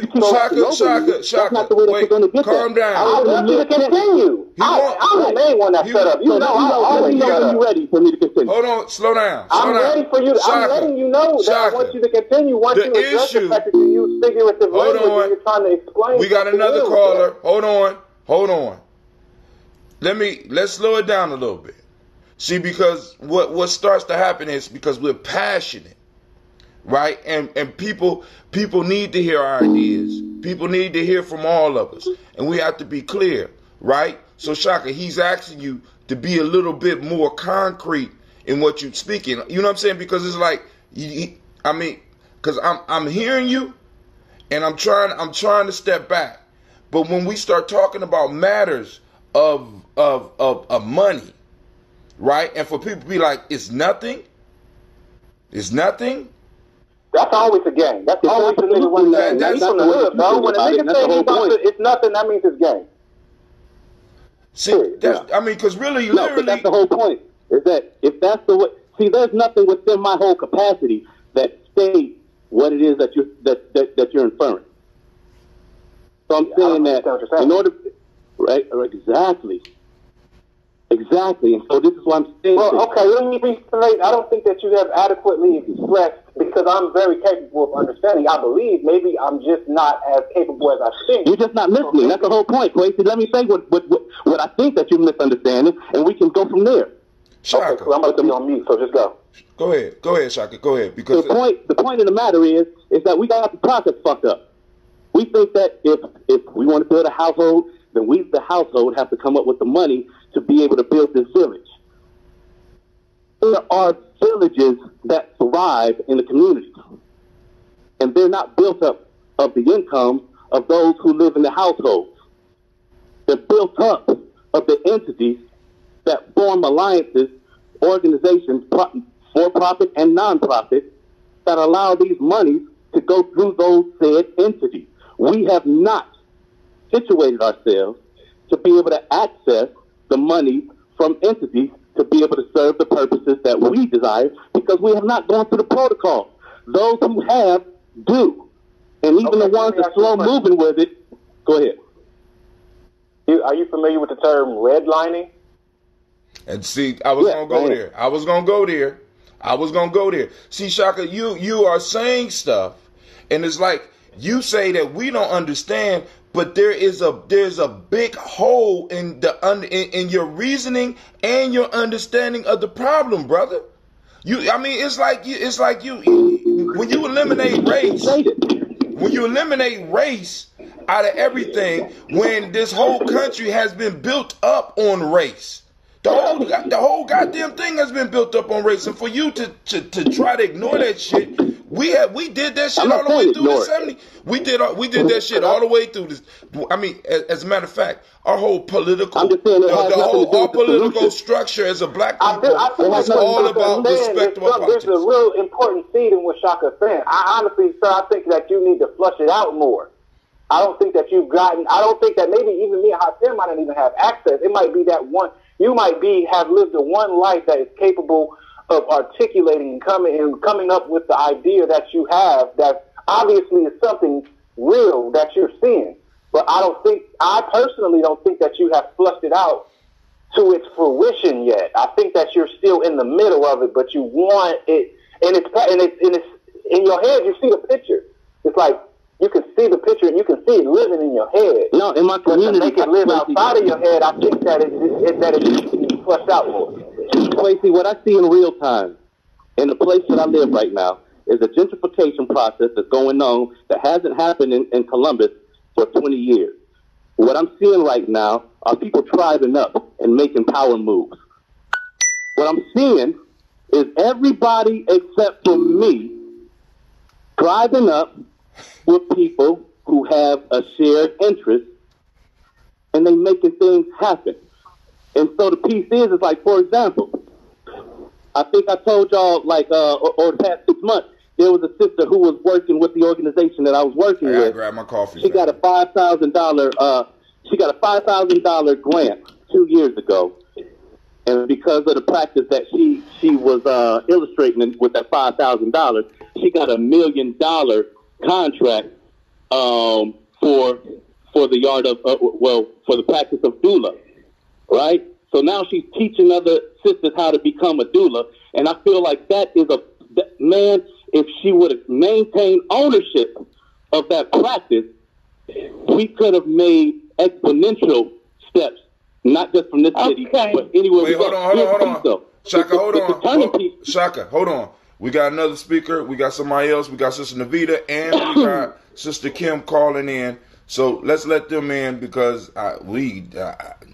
calm down. I want you to continue. I'm the main one that set up. You know, you ready for me to continue. Hold on, slow down. I'm ready for you. I'm letting you know that I want you to continue. Once you address the fact that you use figurative language and you're trying to explain. We got another caller. Hold on. Let's slow it down a little bit. See, because what starts to happen is because we're passionate. Right? And people need to hear our ideas. People need to hear from all of us. And we have to be clear, right? So Shaka, he's asking you to be a little bit more concrete in what you're speaking. You know what I'm saying? Because it's like, because I'm hearing you and I'm trying to step back. But when we start talking about matters of money, right? And for people to be like, it's nothing. That's always a game. That's always a nigga one game. That's from the hood, bro. When a nigga say it's nothing, that means it's game. See, because really, literally, that's the whole point. Is that if that's the way? See, there's nothing within my whole capacity that states what it is that you're inferring. So I'm saying that in order, right? Exactly, and so this is what I'm saying. Well, okay, let me be straight. I don't think that you have adequately expressed, because I'm very capable of understanding. I believe maybe I'm just not as capable as I think. You're just not listening. That's the whole point, Quasi. Let me say what I think that you're misunderstanding, and we can go from there. Shaka. Okay, so I'm about to be on mute, so just go. Go ahead, Shaka. Go ahead. Because the point of the matter is that we got the process fucked up. We think that if we want to build a household, then we, the household, have to come up with the money to be able to build this village. There are villages that thrive in the community. And they're not built up of the income of those who live in the households. They're built up of the entities that form alliances, organizations, for-profit and non-profit, that allow these monies to go through those said entities. We have not situated ourselves to be able to access the money from entities to be able to serve the purposes that we desire, because we have not gone through the protocol. Those who have do. And even the ones that are slow moving with it, go ahead. Are you familiar with the term redlining? And see, I was going to go there. I was going to go there. See, Shaka, you are saying stuff, and it's like you say that we don't understand, but there's a big hole in in your reasoning and your understanding of the problem, brother. It's like you when you eliminate race out of everything, when this whole country has been built up on race. The whole goddamn thing has been built up on race, and for you to try to ignore that shit, we did that shit all the way through the 70s. We did that shit all the way through this. I mean, as a matter of fact, our whole political, our political structure as a black people was all about respectable politics. There's a real important seed in what Shaka's saying. I honestly, sir, I think that you need to flush it out more. I don't think that maybe even me and Hatem might not even have access. It might be that one. You might have lived the one life that is capable of articulating and coming up with the idea that you have, that obviously is something real that you're seeing. But I personally don't think that you have flushed it out to its fruition yet. I think that you're still in the middle of it, but you want it, and it's in your head. You see the picture. It's like you can see the picture and you can see it living in your head. No, in my community, but to make it live outside of your head, I think that it needs to be flushed out more. Quasi, what I see in real time in the place that I live right now is a gentrification process that's going on that hasn't happened in Columbus for 20 years. What I'm seeing right now are people thriving up and making power moves. What I'm seeing is everybody except for me thriving up with people who have a shared interest, and they making things happen. And so the piece is like, for example, I think I told y'all, like, over the past 6 months, there was a sister who was working with the organization that I was working with. I gotta grab my coffee. She got a $5,000 grant 2 years ago, and because of the practice that she was illustrating with that $5,000, she got $1 million contract for the yard of for the practice of doula, right? So now she's teaching other sisters how to become a doula, and I feel like that is man. If she would have maintained ownership of that practice, we could have made exponential steps, not just from this city, but anywhere. Wait, hold on. Shaka, hold on. Shaka, hold on. We got another speaker. We got somebody else. We got Sister Navita, and we got Sister Kim calling in. So let's let them in because we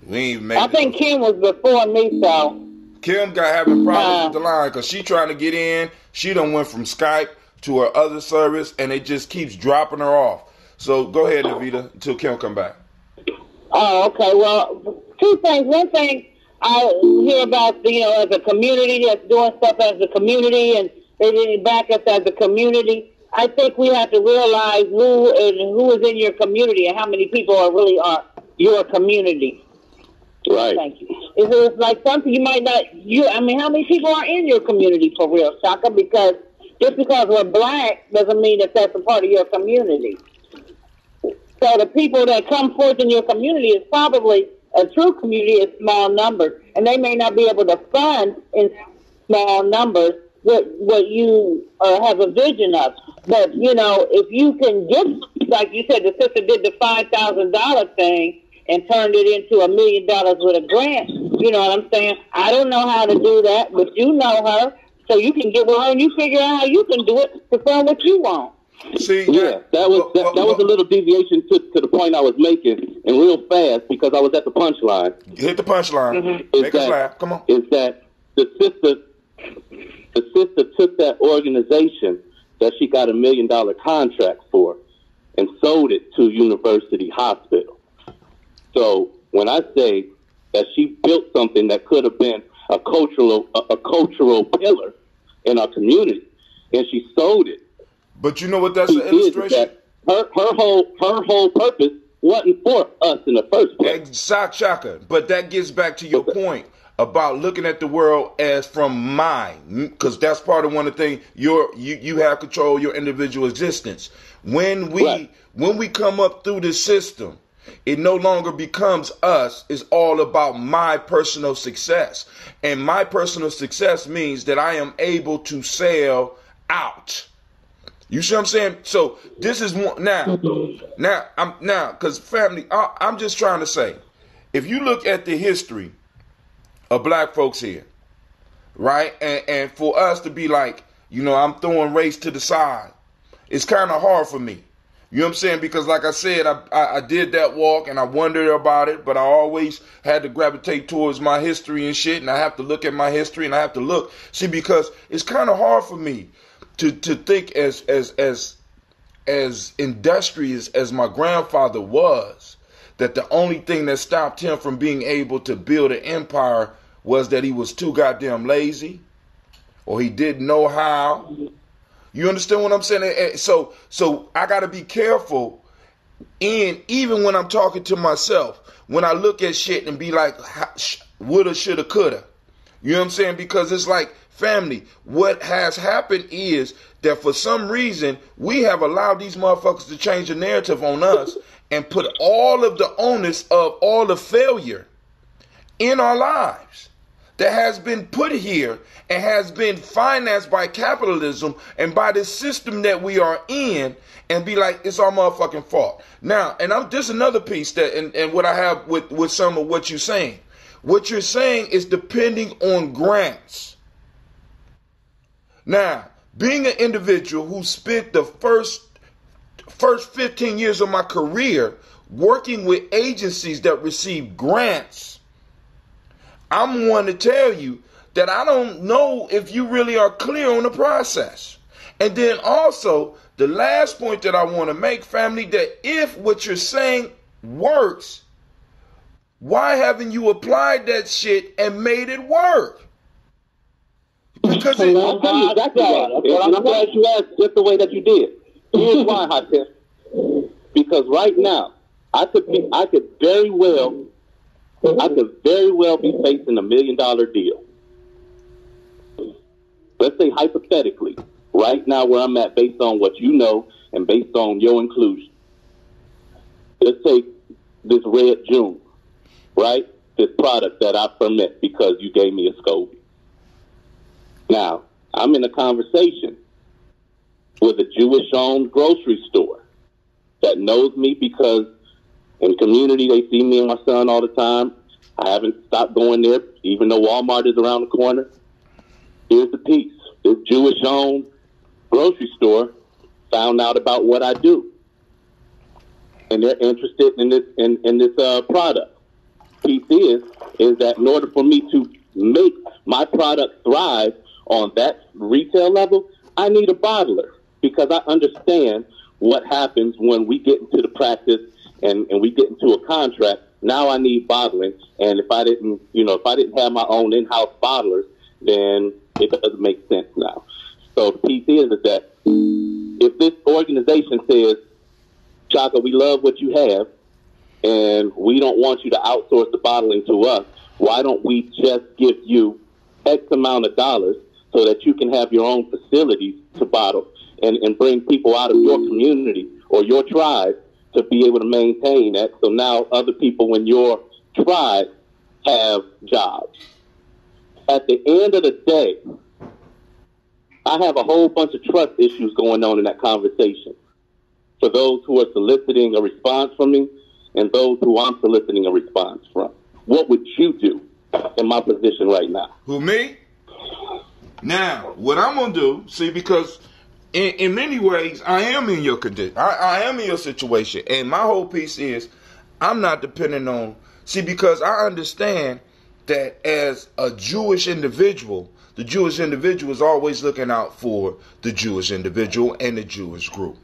ain't made. I think Kim was before me, so. Kim got having problems with the line because she trying to get in. She done went from Skype to her other service, and it just keeps dropping her off. So go ahead, Navita, until Kim come back. Oh, okay. Well, two things. One thing I hear about, as a community that's doing stuff as a community and they back us as a community. I think we have to realize who is in your community and how many people really are your community. Right. Thank you. It's like something you might not. How many people are in your community for real, Shaka? Because just because we're black doesn't mean that that's a part of your community. So the people that come forth in your community is probably a true community in small numbers, and they may not be able to fund in small numbers what you have a vision of. But if you can get, like you said, the sister did the $5,000 thing and turned it into $1 million with a grant. You know what I'm saying? I don't know how to do that, but you know her, so you can get with her and you figure out how you can do it to fund what you want. See, that was a little deviation to the point I was making, and real fast because I was at the punchline. Hit the punchline. Mm-hmm. Make us laugh. Come on. Is that the sister The sister took that organization that she got $1 million contract for and sold it to University Hospital. So when I say that she built something that could have been a cultural pillar in our community, and she sold it. But you know what? That's an illustration. Her whole purpose wasn't for us in the first place. Shaka. But that gets back to your point about looking at the world as from mine, because that's part of one of the things. You have control of your individual existence. When we come up through the system, it no longer becomes us. It's all about my personal success. And my personal success means that I am able to sell out. You see what I'm saying? So this is one now, because family, I'm just trying to say, if you look at the history of black folks here, right? And for us to be like, I'm throwing race to the side, it's kind of hard for me. You know what I'm saying? Because like I said, I did that walk and I wondered about it, but I always had to gravitate towards my history and shit. And I have to look at my history and I have to look. See, because it's kind of hard for me to think as industrious as my grandfather was, that the only thing that stopped him from being able to build an empire was that he was too goddamn lazy or he didn't know how. You understand what I'm saying? So I got to be careful. And even when I'm talking to myself, when I look at shit and be like, woulda, shoulda, coulda. You know what I'm saying? Because it's like, family, what has happened is that for some reason, we have allowed these motherfuckers to change the narrative on us and put all of the onus of all the failure in our lives that has been put here and has been financed by capitalism and by this system that we are in, and be like, it's our motherfucking fault. Now, and there's another piece that, and what I have with some of what you're saying. What you're saying is depending on grants. Now, being an individual who spent the first 15 years of my career working with agencies that receive grants, I'm one to tell you that I don't know if you really are clear on the process. And then also, the last point that I want to make, family, that if what you're saying works, why haven't you applied that shit and made it work? Because I'm glad you asked just the way that you did. Here's why, Hatem. Because right now, I could very well be facing $1 million deal. Let's say hypothetically, right now where I'm at, based on what you know and based on your inclusion. Let's take this Red June, right? This product that I ferment because you gave me a SCOBY. Now, I'm in a conversation with a Jewish-owned grocery store that knows me because in the community they see me and my son all the time. I haven't stopped going there, even though Walmart is around the corner. Here's the piece. This Jewish-owned grocery store found out about what I do, and they're interested in this product. Piece is that in order for me to make my product thrive on that retail level, I need a bottler, because I understand what happens when we get into the practice and we get into a contract. Now I need bottling, and if I didn't have my own in-house bottlers, then it doesn't make sense now. So the piece is that if this organization says, Chaka, we love what you have, and we don't want you to outsource the bottling to us, why don't we just give you X amount of dollars so that you can have your own facilities to bottle and bring people out of your community or your tribe to be able to maintain that, so now other people in your tribe have jobs. At the end of the day, I have a whole bunch of trust issues going on in that conversation for those who are soliciting a response from me and those who I'm soliciting a response from. What would you do in my position right now? Who, me? Now, what I'm going to do, see, because in many ways, I am in your condition. I am in your situation. And my whole piece is, I'm not depending on, see, because I understand that as a Jewish individual, the Jewish individual is always looking out for the Jewish individual and the Jewish group.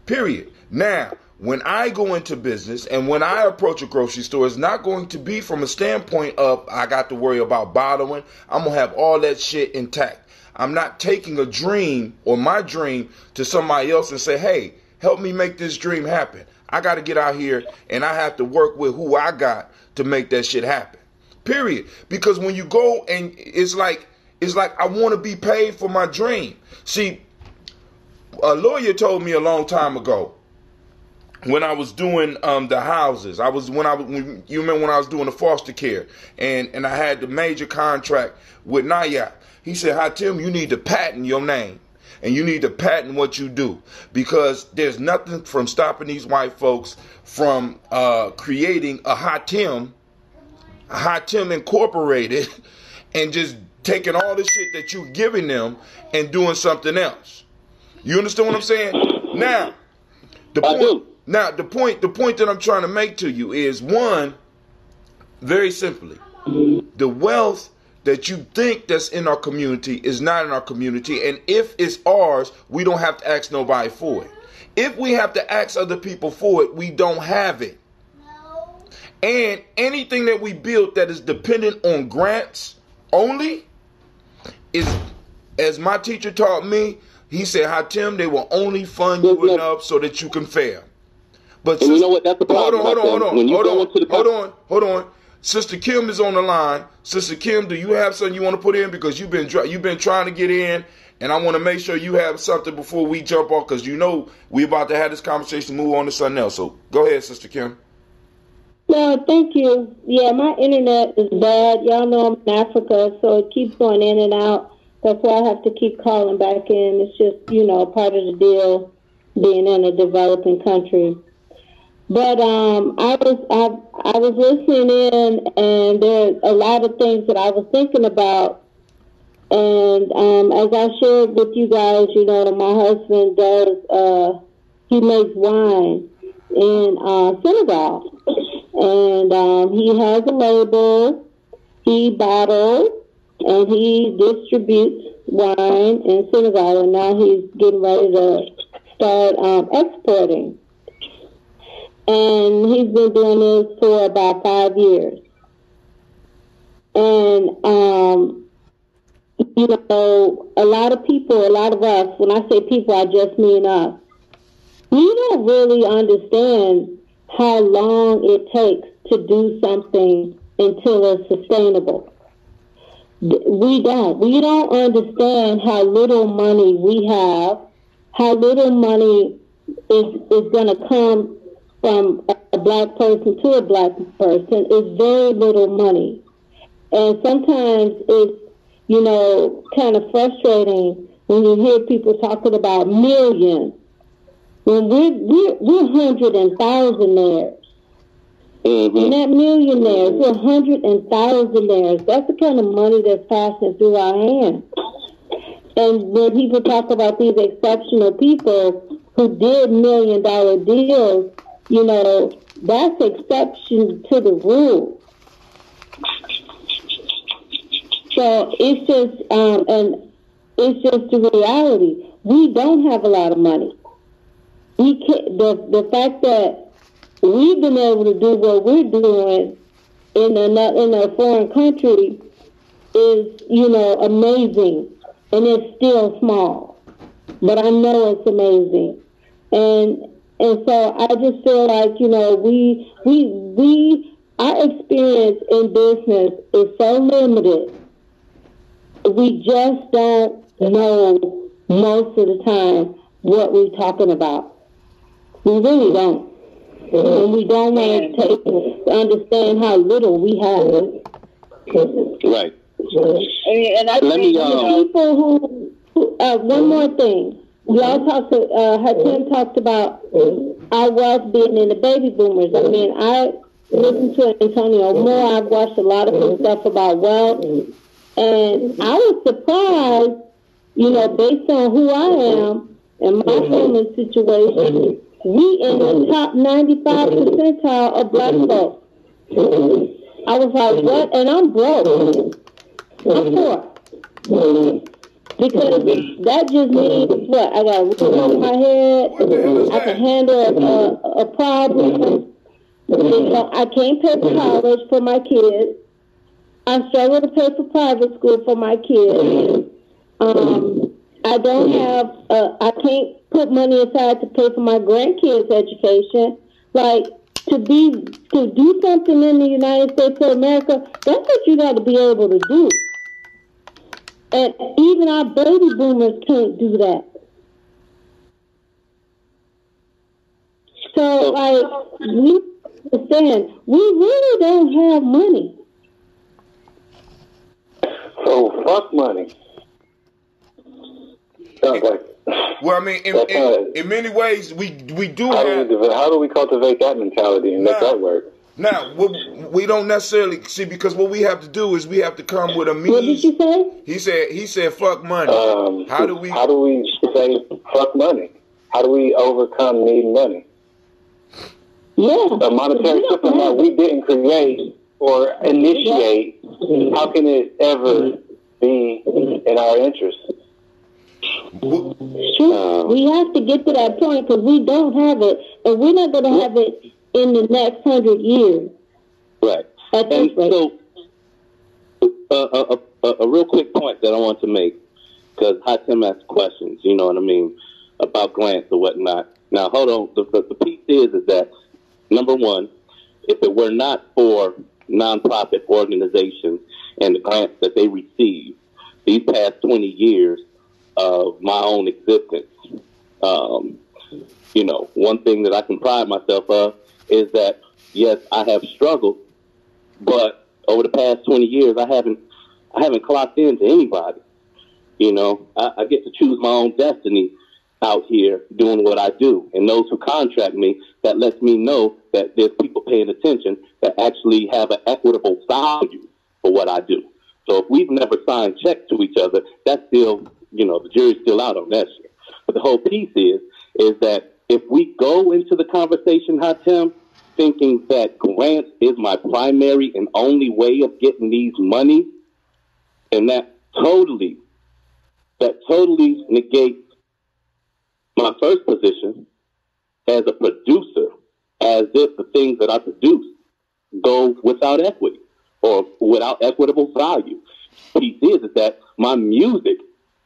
Period. Now, when I go into business and when I approach a grocery store, it's not going to be from a standpoint of I got to worry about bottling. I'm going to have all that shit intact. I'm not taking a dream or my dream to somebody else and say, hey, help me make this dream happen. I got to get out here and I have to work with who I got to make that shit happen. Period. Because when you go and it's like I want to be paid for my dream. See, a lawyer told me a long time ago when I was doing the houses. When you remember when I was doing the foster care and I had the major contract with Naya. He said, "Hi Tim, you need to patent your name. And you need to patent what you do, because there's nothing from stopping these white folks from creating a Hatim Incorporated, and just taking all the shit that you're giving them and doing something else." You understand what I'm saying? Now, the point that I'm trying to make to you is, one, very simply, the wealth that you think that's in our community is not in our community, and if it's ours, we don't have to ask nobody for it. If we have to ask other people for it, we don't have it. And anything that we build that is dependent on grants only is, as my teacher taught me, he said, "Hi Tim, they will only fund you enough so that you can fail." But you know what? That's the problem. Hold on. Sister Kim is on the line. Sister Kim, do you have something you want to put in? Because you've been trying to get in, and I want to make sure you have something before we jump off, because you know we're about to have this conversation, move on to something else. So go ahead, Sister Kim. No, thank you. Yeah, my internet is bad. Y'all know I'm in Africa, so it keeps going in and out. That's why I have to keep calling back in. It's just, part of the deal being in a developing country. But I was listening in, and there's a lot of things that I was thinking about. And as I shared with you guys, my husband he makes wine in Senegal. And he has a label, he bottles, and he distributes wine in Senegal. And now he's getting ready to start exporting. And he's been doing this for about 5 years. And, a lot of us, when I say people, I just mean us, we don't really understand how long it takes to do something until it's sustainable. We don't understand how little money we have, how little money is going to come from a black person to a black person. Is very little money. And sometimes it's, kind of frustrating when you hear people talking about millions. When we're hundred and thousandaires. And that millionaires, we're hundred and thousandaires. That's the kind of money that's passing through our hands. And when people talk about these exceptional people who did $1 million deals, that's exception to the rule. So it's just the reality. We don't have a lot of money. We can't, the fact that we've been able to do what we're doing in a foreign country is, amazing, and it's still small. But I know it's amazing, and so I just feel like our experience in business is so limited. We just don't know most of the time what we're talking about. We really don't. And we don't want to understand how little we have. Right. And I think people who one more thing. Y'all talked Hatim talked about our wealth being in the baby boomers. I mean, I listened to Antonio Moore. I've watched a lot of his stuff about wealth. And I was surprised, based on who I am and my family situation, we in the top 95 percentile of black folks. I was like, what? And I'm broke. I'm poor. Because that just means what? I got a roof over my head. What the hell is I that? can handle a problem. I can't pay for college for my kids. I struggle to pay for private school for my kids. I don't have. I can't put money aside to pay for my grandkids' education. Like to do something in the United States of America, that's what you got to be able to do. And even our baby boomers can't do that. So, like, we understand, we really don't have money. So, fuck money. Okay. Well, I mean, in many ways, we do How have. do we cultivate that mentality and make that work? Now, we don't necessarily see, because what we have to do is we have to come with a means. What did you say? He said fuck money. How do we say fuck money? How do we overcome needing money? Yeah. A monetary system that we didn't create or initiate, how can it ever be in our interest? Sure. We have to get to that point because we don't have it, and we're not going to have it in the next 100 years. Right. And so, a real quick point that I want to make, because Hot Tim asked questions, you know what I mean, about grants or whatnot. Now, hold on. The piece is that, number one, if it were not for nonprofit organizations and the grants that they receive these past 20 years of my own existence, you know, one thing that I can pride myself of is that, yes, I have struggled, but over the past 20 years, I haven't clocked into anybody. You know, I get to choose my own destiny out here doing what I do. And those who contract me, that lets me know that there's people paying attention that actually have an equitable value for what I do. So if we've never signed checks to each other, that's still, you know, the jury's still out on that shit. But the whole piece is that if we go into the conversation, Hatem, thinking that grants is my primary and only way of getting these money, and that totally negates my first position as a producer, as if the things that I produce go without equity or without equitable value. The piece is that my music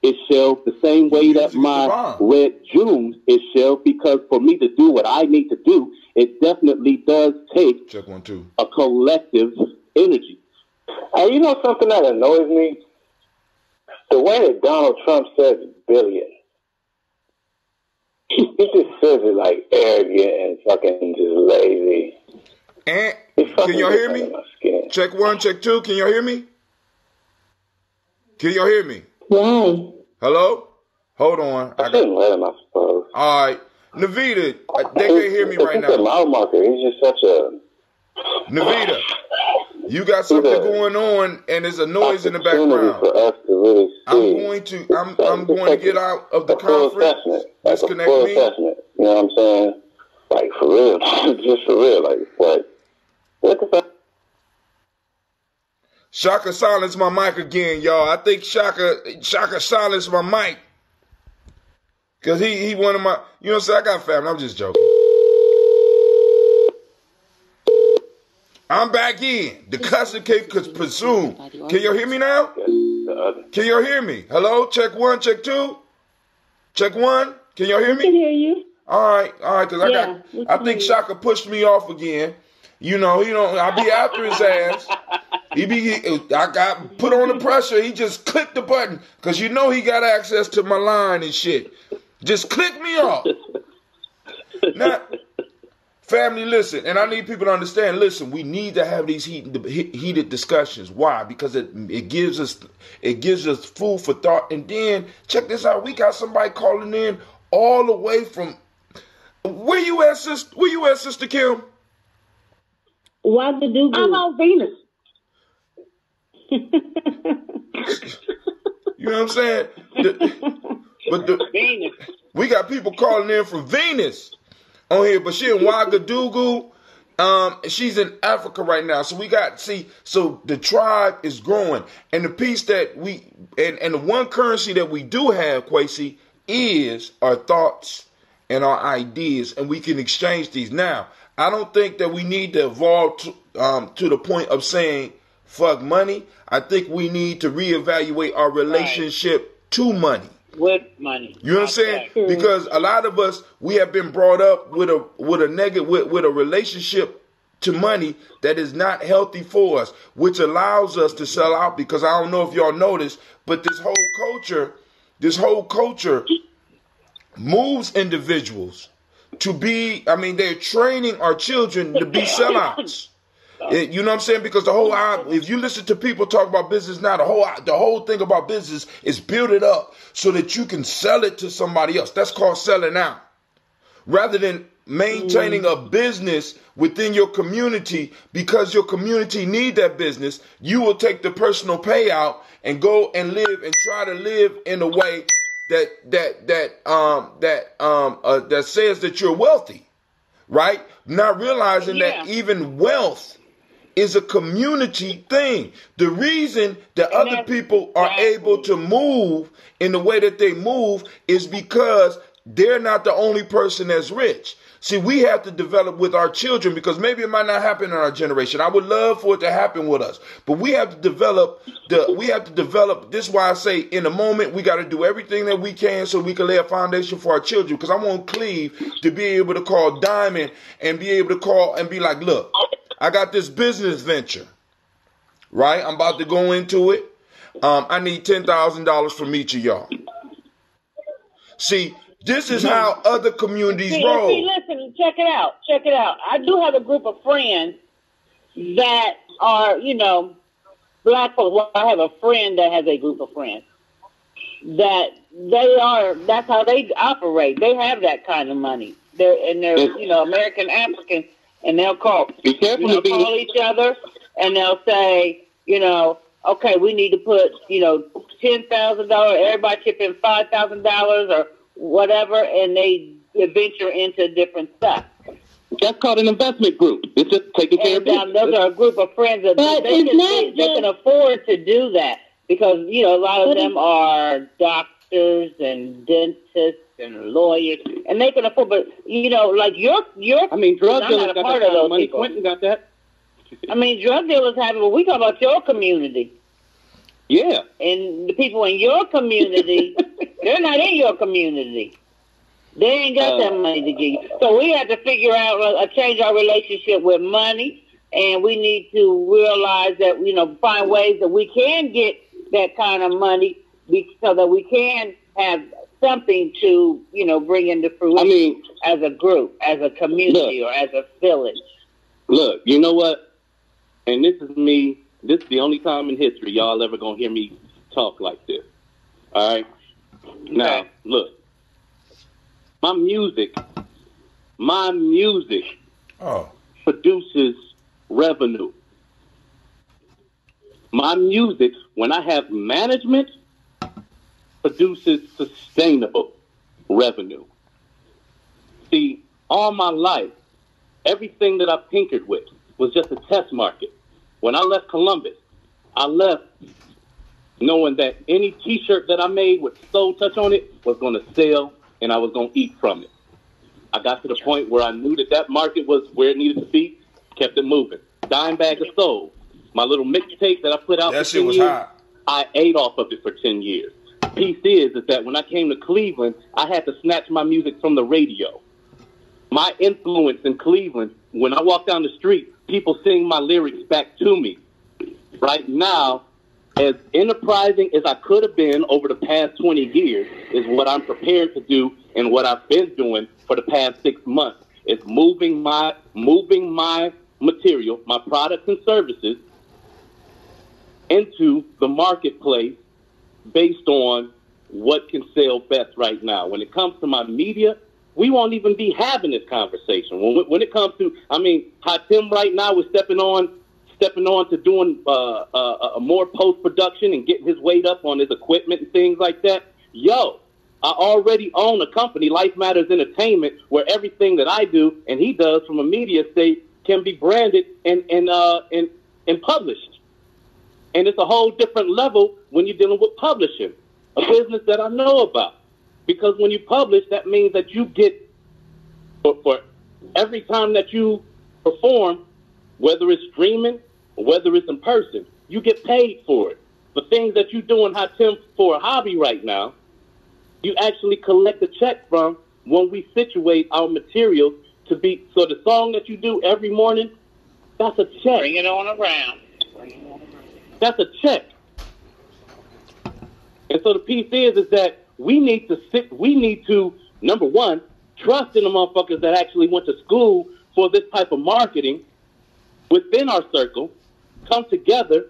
is shelved the same way that my Red Junes is shelved, because for me to do what I need to do, it definitely does take a collective energy. You know something that annoys me? The way that Donald Trump says billion. He just says it like arrogant and fucking just lazy. And can y'all hear me? Check 1, check 2. Can y'all hear me? Can y'all hear me? Why? Hello? Hold on. I shouldn't let him, I suppose. All right. Navita, they can't hear me right now. He's a loud marker. He's just such a... Navita, you got something going on, and there's a noise in the background. For us to really see. I'm going to get out of the conference. Disconnect me. You know what I'm saying? Like, for real. Just for real. Like, what the fuck? Shaka silenced my mic again, y'all. I think Shaka silenced my mic. Because he one of my, you know what I'm saying? I got family. I'm just joking. I'm back in. The cussing cake could presume. Can y'all hear me now? Can y'all hear me? Hello? Check 1, check 2. Check 1. Can y'all hear me? I can hear you. All right. Because I think Shaka pushed me off again. You know, I be after his ass. I got put on the pressure. He just clicked the button because you know he got access to my line and shit. Just click me off. Now, family, listen, and I need people to understand. Listen, we need to have these heated discussions. Why? Because it gives us food for thought. And then check this out. We got somebody calling in all the way from. Where you at, Sister Kim? Ouagadougou. I'm on Venus. You know what I'm saying? We got people calling in from Venus on here, but she in Ouagadougou. She's in Africa right now. So so the tribe is growing. And the piece that and the one currency that we do have, Kwesi, is our thoughts and our ideas. And we can exchange these. Now, I don't think that we need to evolve to the point of saying, fuck money. I think we need to reevaluate our relationship to money. With money. You know what I'm saying? Because a lot of us, we have been brought up with a relationship to money that is not healthy for us, which allows us to sell out. Because I don't know if y'all noticed, but this whole culture moves individuals to be, they're training our children to be sellouts. You know what I'm saying? Because if you listen to people talk about business now, the whole thing about business is build it up so that you can sell it to somebody else. That's called selling out. Rather than maintaining a business within your community, because your community need that business, you will take the personal payout and go and live and try to live in a way that says that you're wealthy, right? Not realizing that even wealth is a community thing. The reason that other people are able to move in the way that they move is because they're not the only person that's rich. See, we have to develop with our children, because maybe it might not happen in our generation. I would love for it to happen with us, but we have to develop this is why I say in the moment, we got to do everything that we can so we can lay a foundation for our children. Because I want Cleve to be able to call Diamond and be able to call and be like, look, I got this business venture, right? I'm about to go into it. I need $10,000 from each of y'all. See, this is how other communities roll. See, listen, check it out. I do have a group of friends that are, black folks. Well, I have a friend that has a group of friends that's how they operate. They have that kind of money. They're American Africans. And they'll call each other, and they'll say, okay, we need to put, $10,000. Everybody chip in $5,000 or whatever, and they venture into different stuff. That's called an investment group. It's just taking care of business. Those are a group of friends that they can afford to do that, because a lot of them are doctors and dentists and lawyers, and they can afford. But like your drug dealers got part of those money. people. Quentin got that. Drug dealers have it, but we talk about your community. Yeah, and the people in your community, they're not in your community. They ain't got that money to give you. So we have to figure out change our relationship with money, and we need to realize that find ways that we can get that kind of money, so that we can have something to, bring into fruition as a group, as a community, or as a village. Look, you know what? And this is me. This is the only time in history y'all ever going to hear me talk like this. All right? Now, look. My music produces revenue. My music, when I have management, produces sustainable revenue. See, all my life, everything that I tinkered with was just a test market. When I left Columbus, I left knowing that any T-shirt that I made with Soul Touch on it was going to sell, and I was going to eat from it. I got to the point where I knew that market was where it needed to be, kept it moving. Dime Bag of Soul, my little mixtape that I put out that for shit 10 was years, hot. I ate off of it for 10 years. The piece is that when I came to Cleveland, I had to snatch my music from the radio. My influence in Cleveland, when I walk down the street, people sing my lyrics back to me. Right now, as enterprising as I could have been over the past 20 years is what I'm prepared to do, and what I've been doing for the past 6 months is moving my material, my products and services into the marketplace based on what can sell best right now. When it comes to my media, we won't even be having this conversation. When it comes to, how Tim right now is stepping on to doing a more post-production and getting his weight up on his equipment and things like that. Yo, I already own a company, Life Matters Entertainment, where everything that I do and he does from a media state can be branded and published. And it's a whole different level when you're dealing with publishing, a business that I know about. Because when you publish, that means that you get, for every time that you perform, whether it's streaming or whether it's in person, you get paid for it. The things that you do in Hot Tim for a hobby right now, you actually collect a check from when we situate our material to be. So the song that you do every morning, that's a check. Bring it on around. That's a check. And so the piece is that we need to, number one, trust in the motherfuckers that actually went to school for this type of marketing within our circle, come together.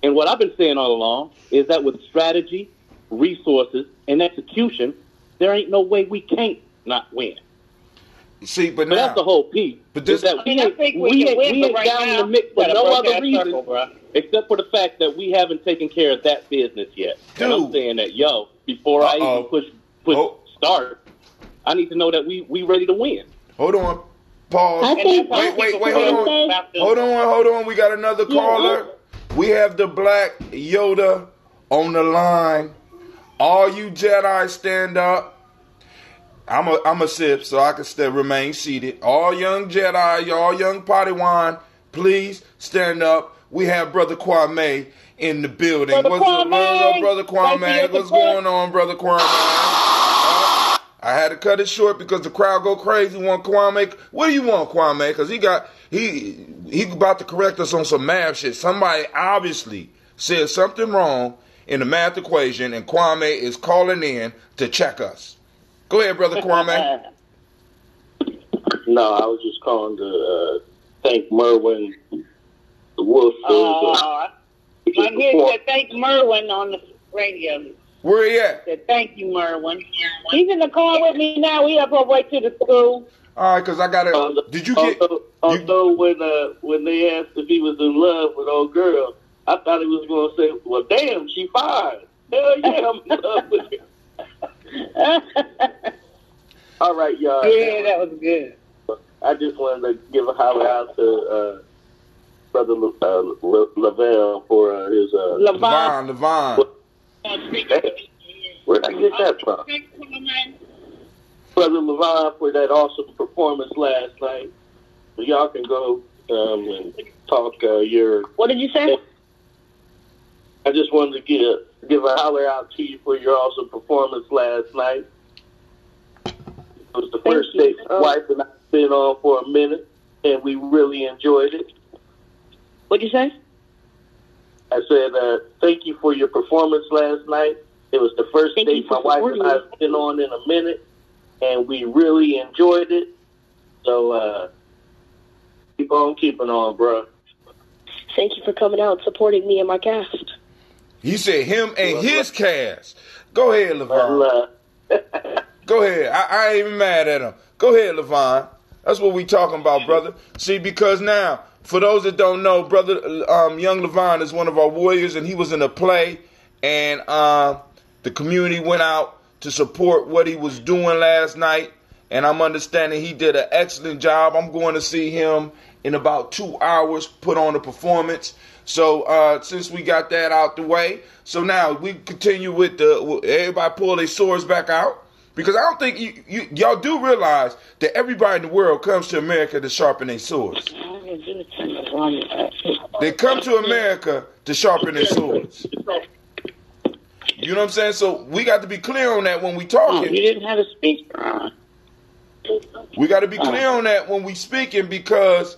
And what I've been saying all along is that with strategy, resources, and execution, there ain't no way we can't not win. See, but So now that's the whole piece. But this, is that we ain't right down in the now, mix for gotta no break other that reason circle, except for the fact that we haven't taken care of that business yet. And I'm Dude. saying that, before I even push start, I need to know that we ready to win. hold on. Pause. I think- Wait, hold on. We got another caller. We have the Black Yoda on the line. All you Jedi, stand up. I'm a sip, so I can still remain seated. All young Jedi, all young Padawan, please stand up. We have Brother Kwame in the building. What's up, Brother Kwame? What's going on, Brother Kwame? I had to cut it short because the crowd go crazy. Want Kwame? What do you want, Kwame? Because he about to correct us on some math shit. Somebody obviously said something wrong in the math equation, and Kwame is calling in to check us. Go ahead, Brother Kwame. No, I was just calling to thank Merwin, the Wolf. I hear said thank Merwin on the radio. Where he at? Said thank you, Merwin. He's in the car with me now. We up our way to the school. All right, because I got to... Did you get... Although when they asked if he was in love with old girl, I thought he was going to say, well, damn, she fine. Hell yeah, I'm in love with her. All right, y'all. Yeah, that was good. I just wanted to give a holler out to Brother Lavelle for his... Levon. Where'd I get that from? Brother Levon for that awesome performance last night. So y'all can go and talk your... What did you say? I just wanted to give a holler out to you for your awesome performance last night. It was the first date my wife and I have been on for a minute, and we really enjoyed it. What'd you say? I said, thank you for your performance last night. It was the first date my wife and I have been on in a minute, and we really enjoyed it. So keep on keeping on, bro. Thank you for coming out and supporting me and my cast. He said him and his cast. Go ahead, Levon. Go ahead. I ain't even mad at him. Go ahead, Levon. That's what we talking about, brother. See, because now, for those that don't know, brother, young Levon is one of our warriors, and he was in a play, and the community went out to support what he was doing last night, and I'm understanding he did an excellent job. I'm going to see him in about 2 hours, put on a performance. So since we got that out the way, so now we continue with everybody pull their swords back out. Because I don't think y'all do realize that everybody in the world comes to America to sharpen their swords. They come to America to sharpen their swords. You know what I'm saying? So we got to be clear on that when we talking. You didn't have a speaker on. We got to be clear on that when we speaking because,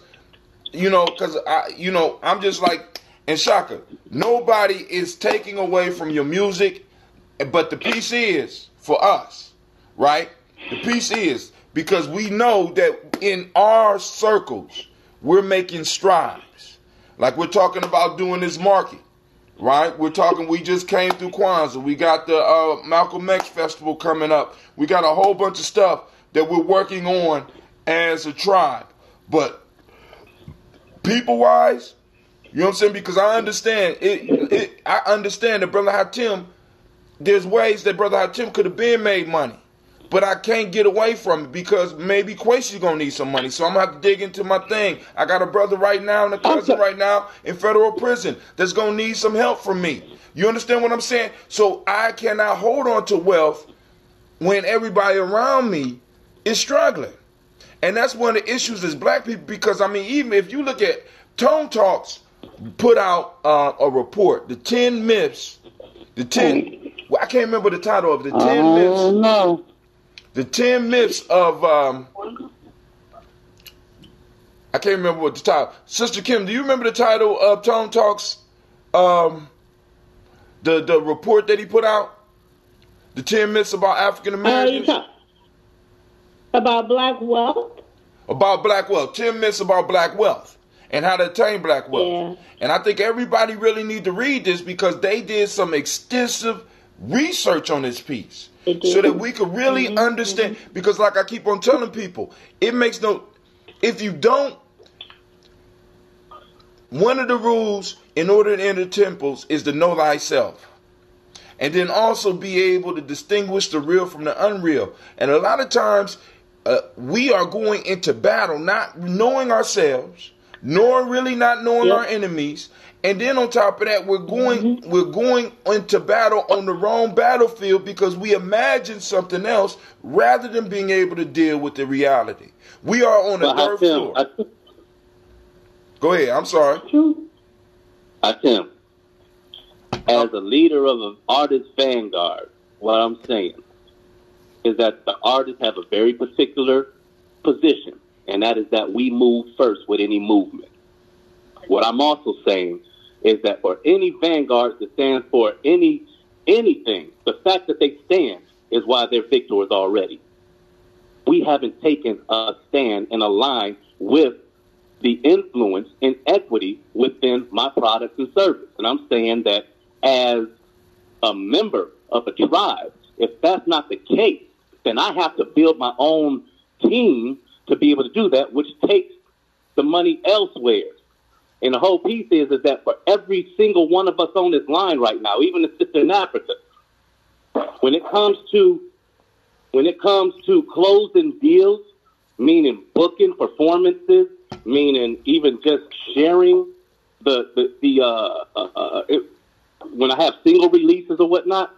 I'm just like, and Shaka, nobody is taking away from your music, but the piece is for us, right? The piece is because we know that in our circles, we're making strides. Like we're talking about doing this market, right? We just came through Kwanzaa. We got the Malcolm X Festival coming up. We got a whole bunch of stuff that we're working on as a tribe. But people-wise, you know what I'm saying? Because I understand I understand that Brother Hatim, there's ways that Brother Hatim could have been made money. but I can't get away from it because maybe Quasi's going to need some money. So I'm going to have to dig into my thing. I got a brother right now and a cousin right now in federal prison that's going to need some help from me. You understand what I'm saying? So I cannot hold on to wealth when everybody around me is struggling. And that's one of the issues as black people, because, I mean, even if you look at Tone Talks put out a report, the 10 myths, I can't remember the title of it, the 10 myths. No. The 10 myths of, I can't remember what the title. Sister Kim, do you remember the title of Tone Talks, the report that he put out? The 10 myths about African Americans? About black wealth? About black wealth. 10 myths about black wealth and how to attain black wealth. Yeah. And I think everybody really need to read this because they did some extensive research on this piece so that we could really understand. Because like I keep on telling people, it makes no, if you don't, one of the rules in order to enter temples is to know thyself. And then also be able to distinguish the real from the unreal. And a lot of times we are going into battle not knowing ourselves, nor really not knowing our enemies. And then on top of that, we're going into battle on the wrong battlefield because we imagine something else rather than being able to deal with the reality. We are on the third floor. Go ahead. I'm sorry. Tim, as a leader of an artist vanguard, what I'm saying is that the artists have a very particular position, and that is that we move first with any movement. What I'm also saying is that for any vanguard that stands for anything, the fact that they stand is why they're victors already. We haven't taken a stand and a line with the influence and equity within my products and service. And I'm saying that as a member of a tribe, if that's not the case, then I have to build my own team to be able to do that, which takes the money elsewhere. And the whole piece is that for every single one of us on this line right now, even the sister in Africa, when it comes to closing deals, meaning booking performances, meaning even just sharing when I have single releases or whatnot,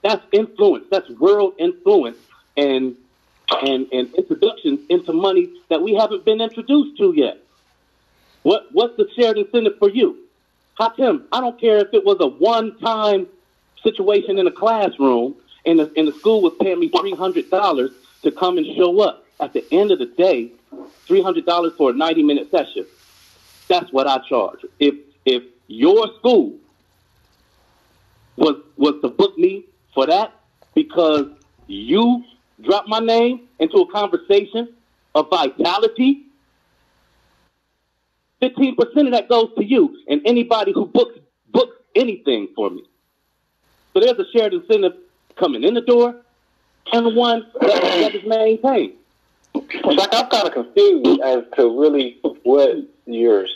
that's influence. That's world influence and introductions into money that we haven't been introduced to yet. What's the shared incentive for you? Tim, I don't care if it was a one-time situation in a classroom and the school was paying me $300 to come and show up. At the end of the day, $300 for a 90-minute session. That's what I charge. If your school was to book me for that because you dropped my name into a conversation of vitality, 15% of that goes to you and anybody who books anything for me. So there's a shared incentive coming in the door and one that is maintained. Like, I'm kind of confused as to really what you're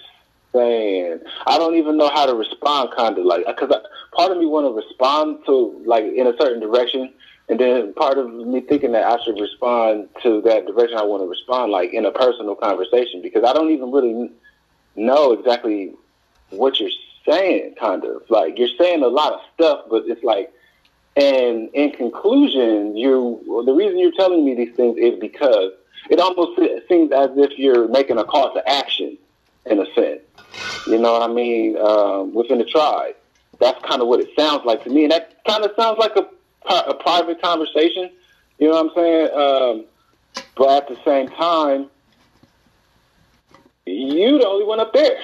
saying. I don't even know how to respond, kind of like, because part of me want to respond to like in a certain direction, and then part of me thinking that I should respond to that direction I want to respond, like in a personal conversation, because I don't even really know exactly what you're saying. Kind of like you're saying a lot of stuff, but it's like, and in conclusion, the reason you're telling me these things is because it almost seems as if you're making a call to action, in a sense. You know what I mean? Within the tribe. That's kind of what it sounds like to me. And that kind of sounds like a private conversation. You know what I'm saying? But at the same time, you the only one up there.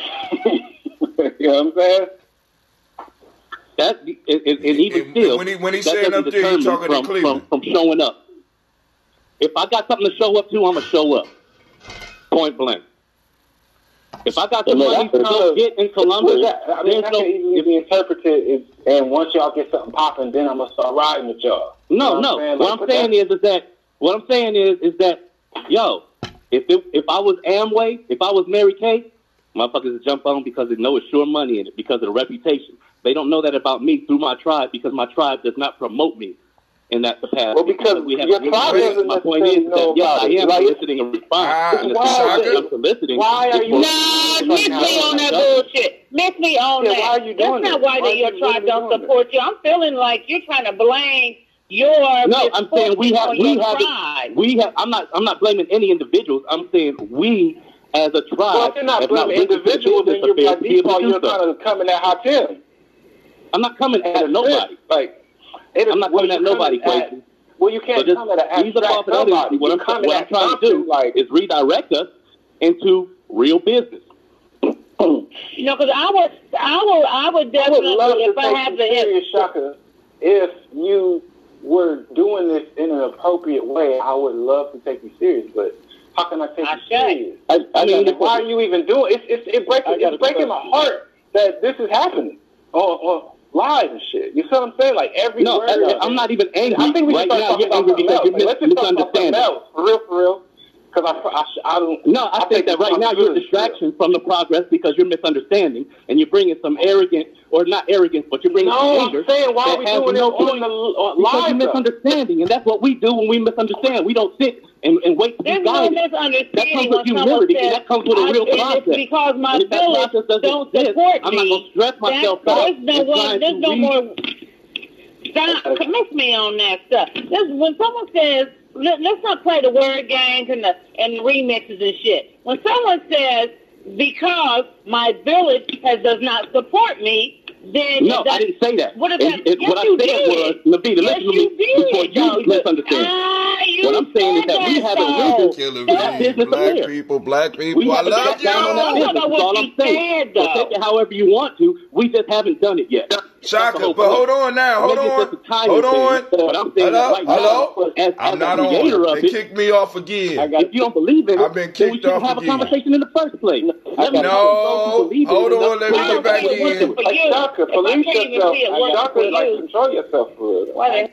You know what I'm saying? And even still, when he's saying up there, he's talking to Cleveland. From showing up. If I got something to show up to, I'm going to show up. Point blank. If I got some money to get in Columbus, I mean, that can easily be interpreted, and once y'all get something popping, then I'm going to start riding with y'all. No. What I'm saying is that, yo, if I was Amway, if I was Mary Kay, motherfuckers would jump on because they know it's sure money in it because of the reputation. They don't know that about me through my tribe because my tribe does not promote me in that capacity. Well, because we have your tribe doesn't my point is that, yes, I am soliciting a response. And I'm soliciting. Why are you? No, miss me on that bullshit. Miss me on that. Why are you doing That's not why your tribe don't support you. I'm feeling like you're trying to blame your. No, I'm saying we have. I'm not blaming any individuals. I'm saying we as a tribe. Well, if you're not blaming individuals, then you're by default you're kind of coming at Hatem. I'm not coming at nobody. I'm not coming at nobody, Quasi. Well, you can't come at an abstract somebody. What I'm trying to do is redirect us into real business. You know, because I would definitely, if I have the serious Shaka, if you were doing this in an appropriate way, I would love to take you serious. But how can I take you serious? I mean, why are you even doing it? It's breaking my heart that this is happening on live and shit. You see what I'm saying? Like every word. I'm not even angry. I think we right should now. You're angry because you're misunderstanding. For real. Because I don't. No, I think that right now you're a distraction from the progress because you're misunderstanding and you're bringing some arrogant, or not arrogance, but you're bringing some anger. I'm saying why are we doing this on the live? Because you're misunderstanding, and that's what we do when we misunderstand. We don't sit and wait to be guided. That comes with humility, and that comes with a real process. It's because my village don't support me. I'm not going to stress myself out. There's no more. Stop, miss me on that stuff. When someone says, let's not play the word games and the remixes and shit. When someone says, because my village does not support me, then no, I didn't say that. What, what I said was, Navita, listen to me before you misunderstand. What I'm saying is that we haven't risen to that business black people, I love you. That's all I'm saying. So take it however you want to. We just haven't done it yet. Shaka, but hold on now. Hold on. But I'm saying that right now, as I'm not the creator on. of They it, kicked me off again. If you don't believe in it, I've been then we kicked off shouldn't have a again. conversation in the first place. No, hold on. Let me get back in. Shaka, police yourself. Shaka, like, control yourself for real.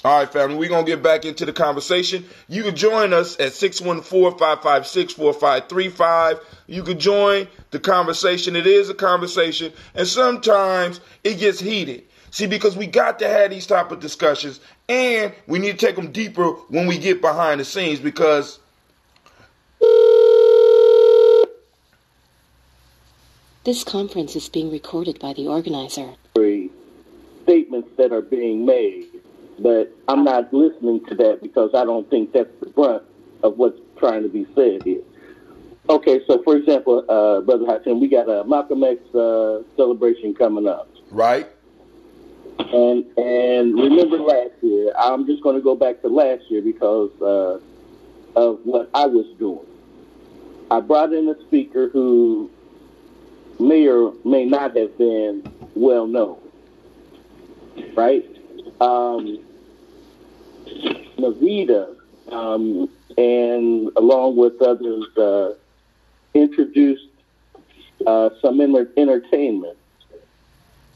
All right, family, we're going to get back into the conversation. You can join us at 614-556-4535. You can join the conversation. It is a conversation, and sometimes it gets heated. See, because we got to have these type of discussions, and we need to take them deeper when we get behind the scenes, because this conference is being recorded by the organizer. Statements that are being made. But I'm not listening to that because I don't think that's the brunt of what's trying to be said here. Okay, so for example, Brother Hatem, we got a Malcolm X celebration coming up. Right. And remember last year, I'm just going to go back to last year because of what I was doing. I brought in a speaker who may or may not have been well known, right? Navita, and along with others, introduced some entertainment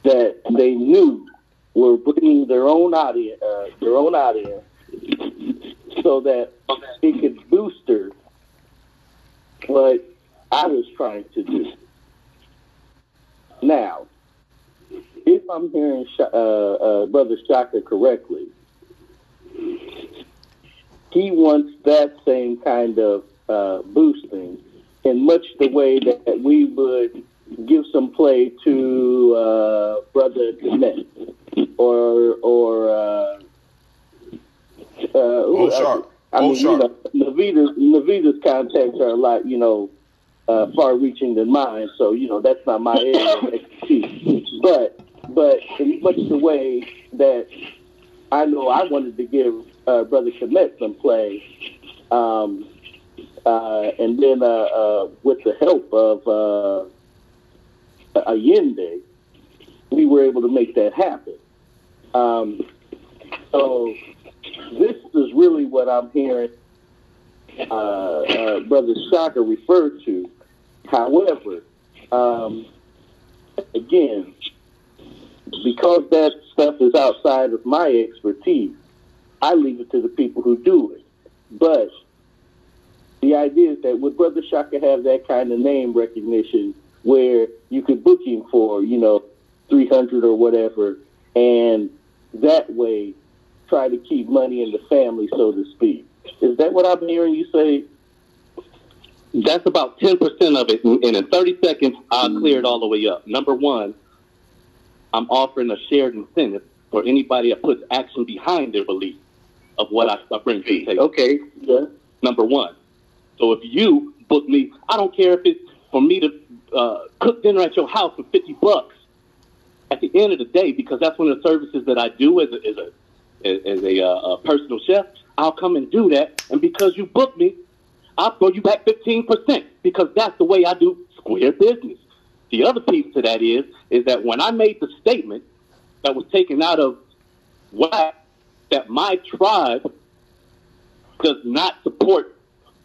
that they knew were bringing their own audience, so that it could booster what I was trying to do. Now, if I'm hearing Brother Shaka correctly, he wants that same kind of boosting in much the way that we would give some play to Brother Connect or Sharp. I mean, you know, Navita's contacts are a lot, far-reaching than mine, so that's not my area of expertise. But in much the way that I know I wanted to give Brother Kemet some play, and then with the help of Allende, we were able to make that happen. So this is really what I'm hearing Brother Shaka refer to. However, again, because that stuff is outside of my expertise, I leave it to the people who do it. But the idea is that would Brother Shaka have that kind of name recognition where you could book him for, $300 or whatever, and that way try to keep money in the family, so to speak. Is that what I'm hearing you say? That's about 10% of it, and in 30 seconds, I'll clear it all the way up. Number one, I'm offering a shared incentive for anybody that puts action behind their belief of what I bring to the table. Okay, yeah. Number one. So if you book me, I don't care if it's for me to cook dinner at your house for $50. At the end of the day, because that's one of the services that I do as a personal chef, I'll come and do that. And because you book me, I'll throw you back 15% because that's the way I do square business. The other piece to that is that when I made the statement that was taken out of whack that my tribe does not support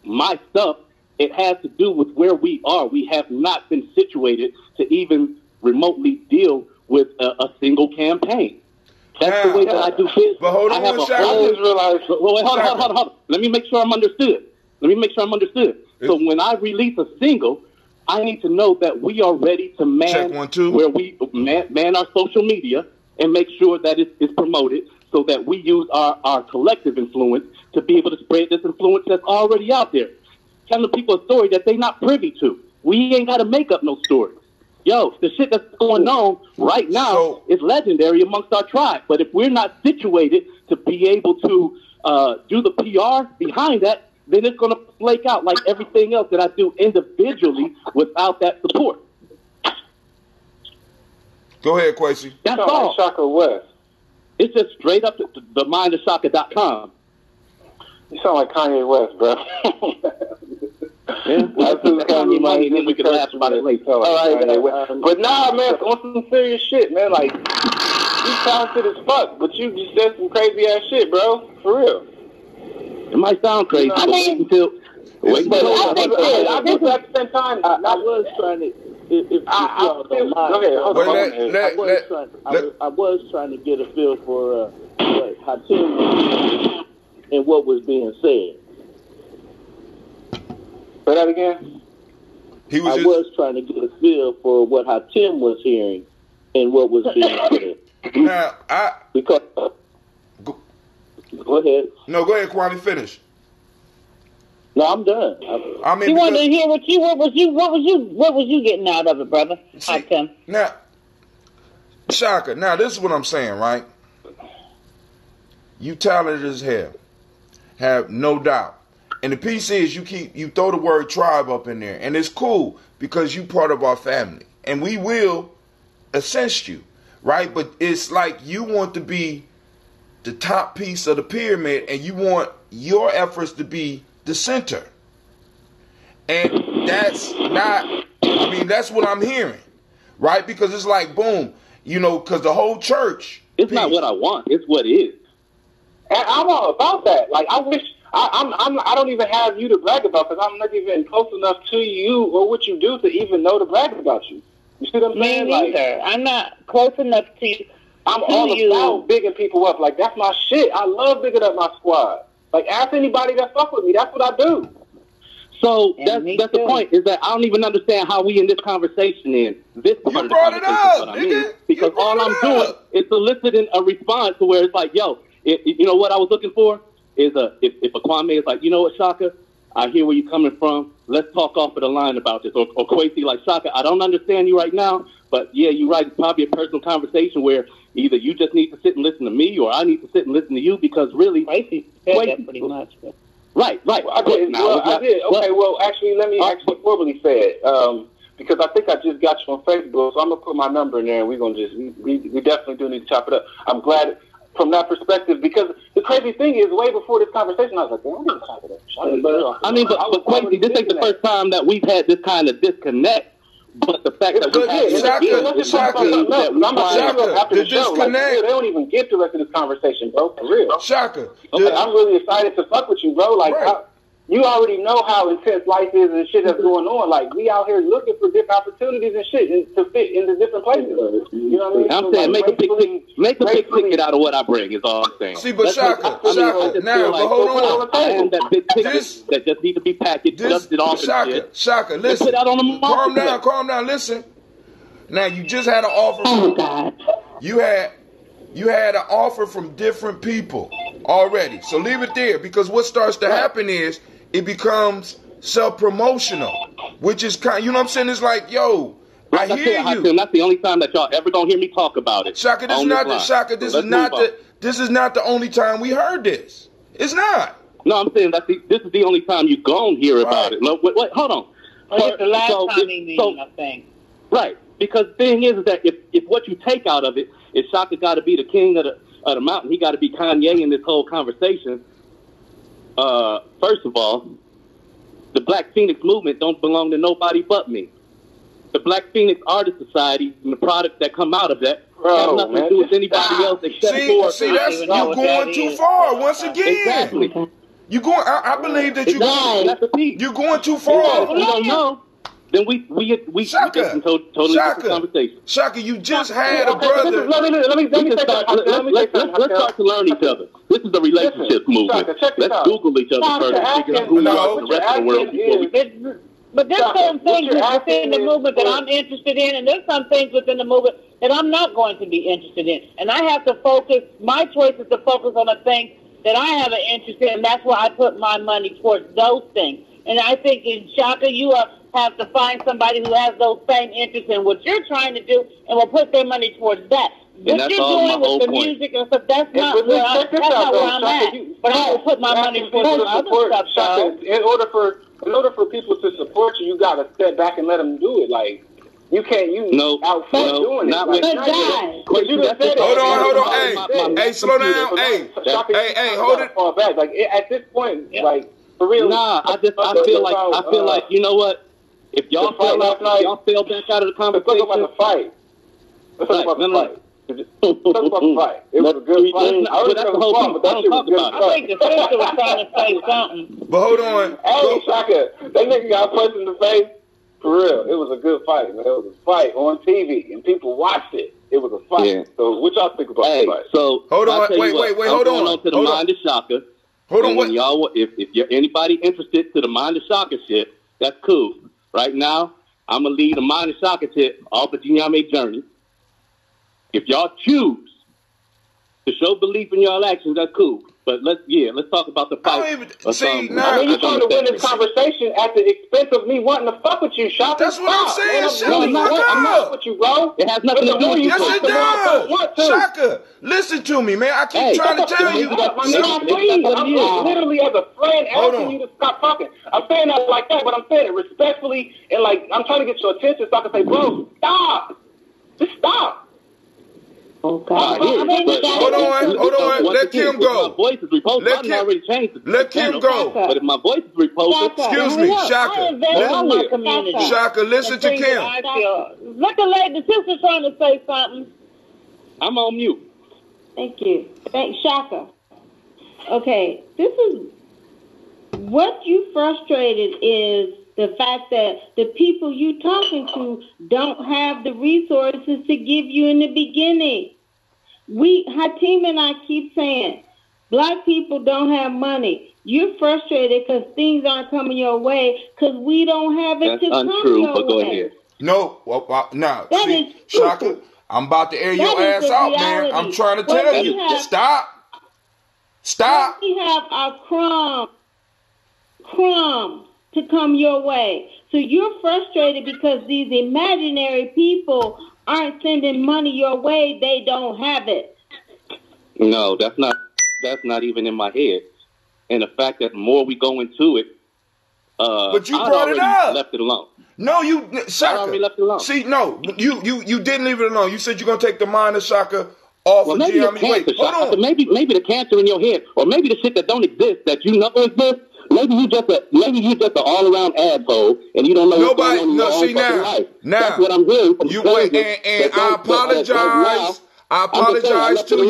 my stuff, it has to do with where we are. We have not been situated to even remotely deal with a single campaign. That's the way that I do business. But hold on a second. I just realized. Wait, hold on. Let me make sure I'm understood. So when I release a single, I need to know that we are ready to man where we man our social media and make sure that it's promoted so that we use our collective influence to be able to spread this influence that's already out there. Telling people a story that they're not privy to. We ain't got to make up no stories. Yo, the shit that's going on right now is legendary amongst our tribe. But if we're not situated to be able to do the PR behind that, then it's going to flake out like everything else that I do individually without that support. Go ahead, Kwesi. That's all. Like Shaka West. It's just straight up the mindofshaka.com. You sound like Kanye West, bro. Yeah, that's Kanye money, and then we can laugh about it later. All right, but nah, man, on some serious shit, man. Like, you talented as fuck, but you just said some crazy ass shit, bro. For real. It might sound crazy. You know, wait until. I think at the same time, I was trying to. If y'all don't mind, go ahead. I was trying to get a feel for what Hatim was and what was being said. Say that again. I was trying to get a feel for what Hatim was hearing and what was being said. Now, because go ahead. No, go ahead, Kwani. Finish. No, I'm done. I mean, he wanted to hear what was you getting out of it, brother? See, now, Shaka. Now, this is what I'm saying, right? You talented as hell, have no doubt. And the piece is you throw the word tribe up in there, and it's cool because you part of our family, and we will assist you, right? But it's like you want to be the top piece of the pyramid, and you want your efforts to be the center. And that's not, that's what I'm hearing, right? Because it's like, boom, because the whole church. It's not what I want. It's what is. And I'm all about that. Like, I wish, I don't even have you to brag about because I'm not even close enough to you or what you do to even know to brag about you. You see what I'm saying? Me neither. Like, I'm not close enough to you. I'm all about bigging people up. Like, that's my shit. I love bigging up my squad. Like, ask anybody that fuck with me. That's what I do. So that's the point, is that I don't even understand how we in this conversation in this part of the conversation. Because all I'm doing is soliciting a response to where it's like, yo, you know what I was looking for? Is if a Kwame is like, you know what, Shaka, I hear where you're coming from. Let's talk off of the line about this. Or Kwesi like, Shaka, I don't understand you right now, but yeah, you're right. It's probably a personal conversation where either you just need to sit and listen to me, or I need to sit and listen to you, because really, Kwesi said that pretty much. Right. Well, I did. Okay, well, actually, let me actually formally say it. Because I think I just got you on Facebook, so I'm going to put my number in there, and we're going to we definitely do need to chop it up. I'm glad from that perspective, because the crazy thing is, way before this conversation, I was like, well, I'm going to chop it up. But Kwesi, this ain't the first time that we've had this kind of disconnect. But the fact that we had the disconnect, they don't even get the rest of this conversation, bro. For real, Shaka. Okay, I'm really excited to fuck with you, bro. Like, you already know how intense life is and shit that's going on. Like, we out here looking for different opportunities and shit to fit into different places. You know what I mean? I'm saying, make a big ticket out of what I bring is all I'm saying. See, but Shaka, now, but hold on. I am that big ticket that just need to be packaged, dusted off and shit. Shaka, listen. Put out on the calm down, listen. Now, you just had an offer. Oh, God. You had You had an offer from different people already. So leave it there, because what starts to happen is it becomes self-promotional, which is kind. You know what I'm saying? It's like, yo, I hear you. That's the only time that y'all ever gonna hear me talk about it. Shaka, this is not the Shaka. This is not the only time we heard this. It's not. No, I'm saying this is the only time you gonna hear about it. No, wait, hold on. It's the last time he meeting, I think. Right, because the thing is that if what you take out of it is Shaka got to be the king of the mountain, he got to be Kanye in this whole conversation. First of all, the Black Phoenix movement don't belong to nobody but me. The Black Phoenix Artist Society and the products that come out of that have nothing to do with anybody else except for. See, you're going too far. Once again, exactly. You going? I believe that you're going too far. If you don't know, then we Shaka, get some totally different conversation. Shaka, you just had a brother. Let's start to learn each other. This is the relationship movement. Let's Google each other first and figure out who we are in the rest of the world before we. But there's some things within the movement that I'm interested in, and there's some things within the movement that I'm not going to be interested in. And I have to focus, my choice is to focus on the things that I have an interest in, and that's why I put my money towards those things. And I think in Shaka, you have to find somebody who has those same interests in what you're trying to do and will put their money towards that. What you're doing with the music and stuff, that's not where I'm at. But I will put my money towards the other stuff, though. In order for people to support you, you got to step back and let them do it. Like, you can't doing it. Hold on. Hey, slow down. Hey, hold it. Fall back. Like, at this point, like, for real. Nah, I feel like, you know what? If y'all fell back out of the conversation. Let's talk about the fight. Let's talk about the fight. It was a good fight. I was that's the whole thing. but that shit was good. I think the sister was trying to say something. But hold on. Hey, Shaka, that nigga got punched in the face. For real, it was a good fight, man. It was a fight on TV, and people watched it. It was a fight. Yeah. So what y'all think about the fight? So hold on, wait, hold on. On to the Mind of Shaka. Hold on, when y'all, if you're anybody interested to the Mind of Shaka shit, that's cool. Right now, I'm gonna lead the Mind of Shaka shit off the Ginyame journey. If y'all choose to show belief in y'all actions, that's cool. But let's talk about the fight. You're trying to win this conversation at the expense of me wanting to fuck with you, Shaka. That's what I'm saying. I'm not with you, bro. It has nothing to do with you. Yes, it does. Shaka, listen to me, man. I keep trying to tell you. I'm literally as a friend asking you to stop talking. I'm saying that like that, but I'm saying it respectfully and like I'm trying to get your attention so I can say, bro, stop. Just stop. Oh God! Hold on. Let Kim go. My voice is reposted. I already changed it. Let Kim go. But if my voice is reposted, excuse me, Shaka. Shaka, listen to Kim. Look, the sister trying to say something. I'm on mute. Thank you. Thanks, Shaka. Okay, this is what you frustrated is the fact that the people you talking to don't have the resources to give you in the beginning. Hatim and I keep saying, Black people don't have money. You're frustrated because things aren't coming your way because we don't have it to come your way. Go ahead. No, now, see, Shaka, I'm about to air your ass out, man. I'm trying to tell you. Stop. We have our crumbs to come your way. So you're frustrated because these imaginary people aren't sending money your way. They don't have it. No, that's not even in my head. And the fact that the more we go into it, but you brought it up. Left it alone. No, Shaka. I already left it alone. See, no, you didn't leave it alone. You said you're gonna take the Mind of Shaka off of Ginyame. Wait, hold on. Maybe the cancer in your head, or maybe the shit that don't exist that you know exists. Maybe you just a all around asshole, and you don't know what's going on in your own fucking life. That's what I'm hearing from you. And I apologize. I apologize to you.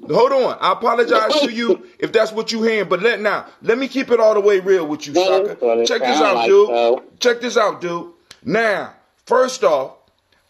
Hold on. I apologize to you if that's what you hearing. But let me keep it all the way real with you, Shaka. Check this out, dude. Check this out, dude. Now, first off,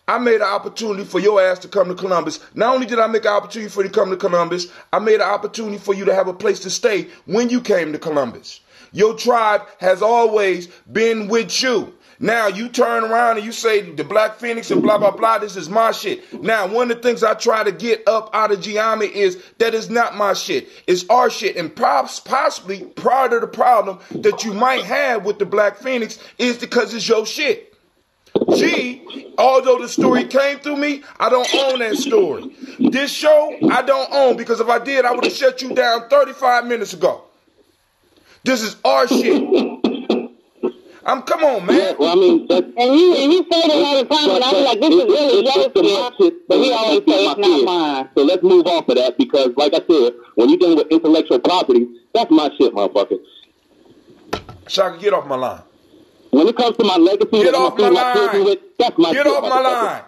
I made an opportunity for your ass to come to Columbus. Not only did I make an opportunity for you to come to Columbus, I made an opportunity for you to have a place to stay when you came to Columbus. Your tribe has always been with you. Now you turn around and you say the Black Phoenix and blah, blah, blah, this is my shit. Now, one of the things I try to get up out of Gianni is that is not my shit. It's our shit. And possibly part of the problem that you might have with the Black Phoenix is because it's your shit. G, although the story came through me, I don't own that story. This show, I don't own, because if I did, I would have shut you down 35 minutes ago. This is our shit. Come on, man. Yeah, well, I mean, and you say that all the time, and I'm like, this is really your shit, but he always say it's not mine. So let's move off of that, because, like I said, when you're dealing with intellectual property, that's my shit, motherfucker. Shaka, get off my line. When it comes to my legacy, get off my line. That's my get shit, off my line.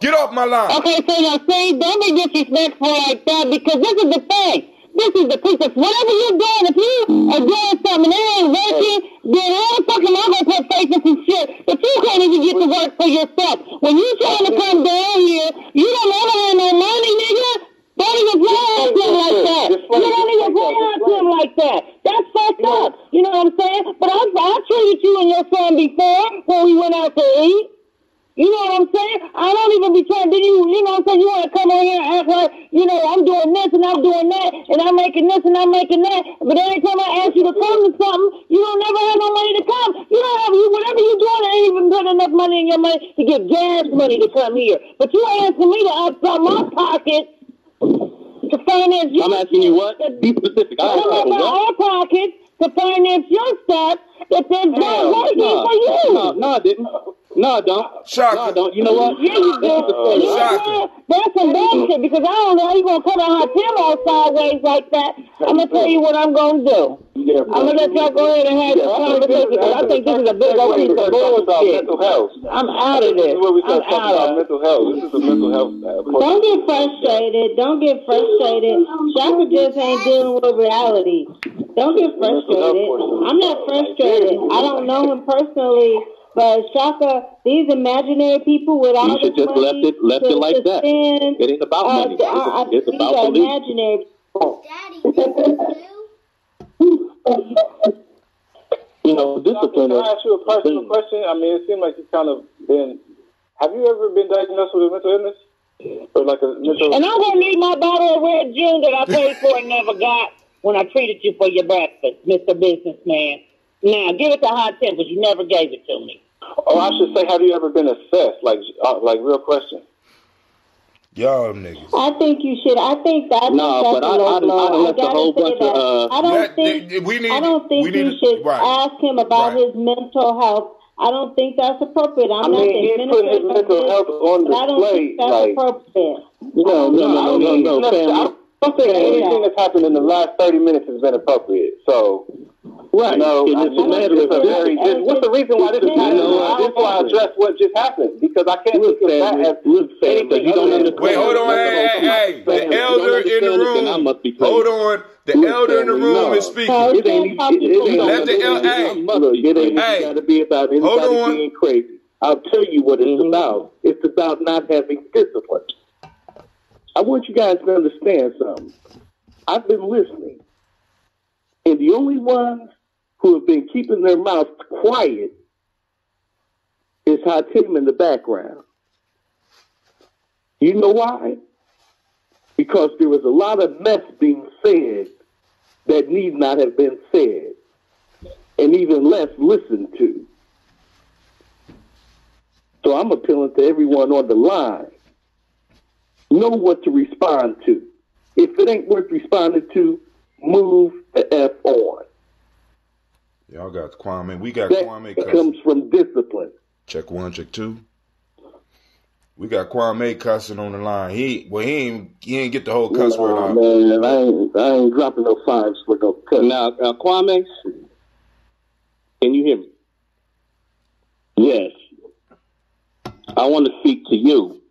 Get off my line. Okay, so now, see, don't be disrespectful like that, because this is the thing. This is the piece of whatever you're doing. If you are doing something and it ain't working, then how the fuck am I gonna put faith in some shit if you can't even get to work for yourself? When you trying to come down here, you don't ever have no money, nigga. Don't even play on to him like that. You don't even play on to him like that. That's fucked up. You know what I'm saying? But I treated you and your son before when we went out to eat. You know what I'm saying? I don't even be trying to you know what I'm saying? You want to come on here and act like, I'm doing this and I'm doing that and I'm making this and I'm making that. But every time I ask you to come to something, you don't never have no money to come. You don't have, whatever you're doing, I ain't even putting enough money in your money to get gas money to come here. But you asking me to outside my pocket to finance your I'm asking you what? Be specific. I'm about our pockets to finance your stuff that there's not working for you. No, I didn't. No, I don't. Shaka. No, I don't. You know what? Yeah, you do. Shaka. That's some bullshit, because I don't know how you going to come on our Tim all sideways like that. I'm going to tell you what I'm going to do. I'm going to let y'all go ahead and have this conversation, because I think this is a big old piece of bullshit. I'm out of this. I'm out of it. Mental health. This is a mental health. Don't get frustrated. Don't get frustrated. Shaka just ain't dealing with reality. Don't get frustrated. I'm not frustrated. I don't know him personally. But Shaka, these imaginary people with all this money, you should just left it like that. It ain't about money. It's about belief. Imaginary people. Discipline. Can I ask you a personal question? I mean, it seems like you've kind of been. Have you ever been diagnosed with a mental illness? Or like a mental? And I'm gonna need my bottle of Red June that I paid for and never got when I treated you for your breakfast, Mr. Businessman. Now give it to Hot Tempers. You never gave it to me. Oh, I should say, have you ever been assessed? Like real question. Y'all niggas. I think you should. I think that's but I left a whole bunch of. I don't think you should ask him about his mental health. I don't think that's appropriate. I mean, he's putting his mental health on display. I don't think that's appropriate. No, family. I don't think anything that's happened in the last 30 minutes has been appropriate. So, right. It's a matter of what's the reason why this is happening? That's why I address what just happened, because I can't think of that as anything. You don't understand. Wait, hold on. Hey. The elder in the room. Hold on. The elder in the room is speaking. Let the elder. Hey, got to be about anybody being crazy. I'll tell you what it's about. It's about not having discipline. I want you guys to understand something. I've been listening, and the only ones who have been keeping their mouths quiet is Hatim in the background. You know why? Because there was a lot of mess being said that need not have been said, and even less listened to. So I'm appealing to everyone on the line. Know what to respond to. If it ain't worth responding to, move the F on. Y'all got Kwame. We got that Kwame. That comes from discipline. Check 1, check 2. We got Kwame cussing on the line. He ain't get the whole cuss word out. Man, I ain't dropping no fives for no cuss. Now, Kwame, can you hear me? Yes. I want to speak to you.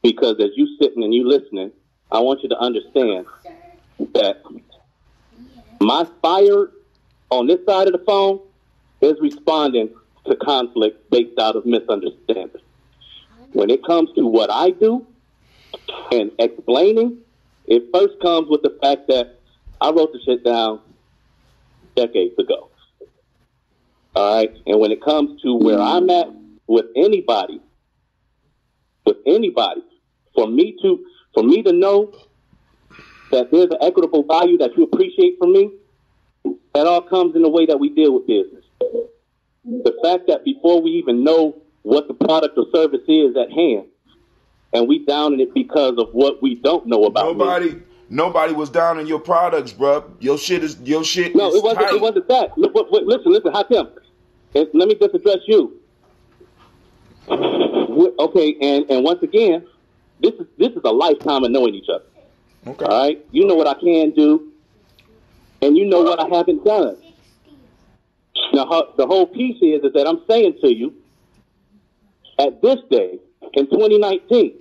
Because as you sitting and you listening, I want you to understand that my fire on this side of the phone is responding to conflict based out of misunderstanding. When it comes to what I do and explaining, it first comes with the fact that I wrote the shit down decades ago. All right. And when it comes to where I'm at with anybody, for me to know that there's an equitable value that you appreciate from me, that all comes in the way that we deal with business. The fact that before we even know what the product or service is at hand, and we downing it because of what we don't know about. Nobody was down in your products, bro. Your shit is No, is it wasn't. tight. It wasn't that. Listen, Hatem. Let me just address you. Okay, and once again, this is a lifetime of knowing each other. Okay. All right, you know what I can do, and you know what I haven't done. Now, the whole piece is that I'm saying to you, at this day in 2019,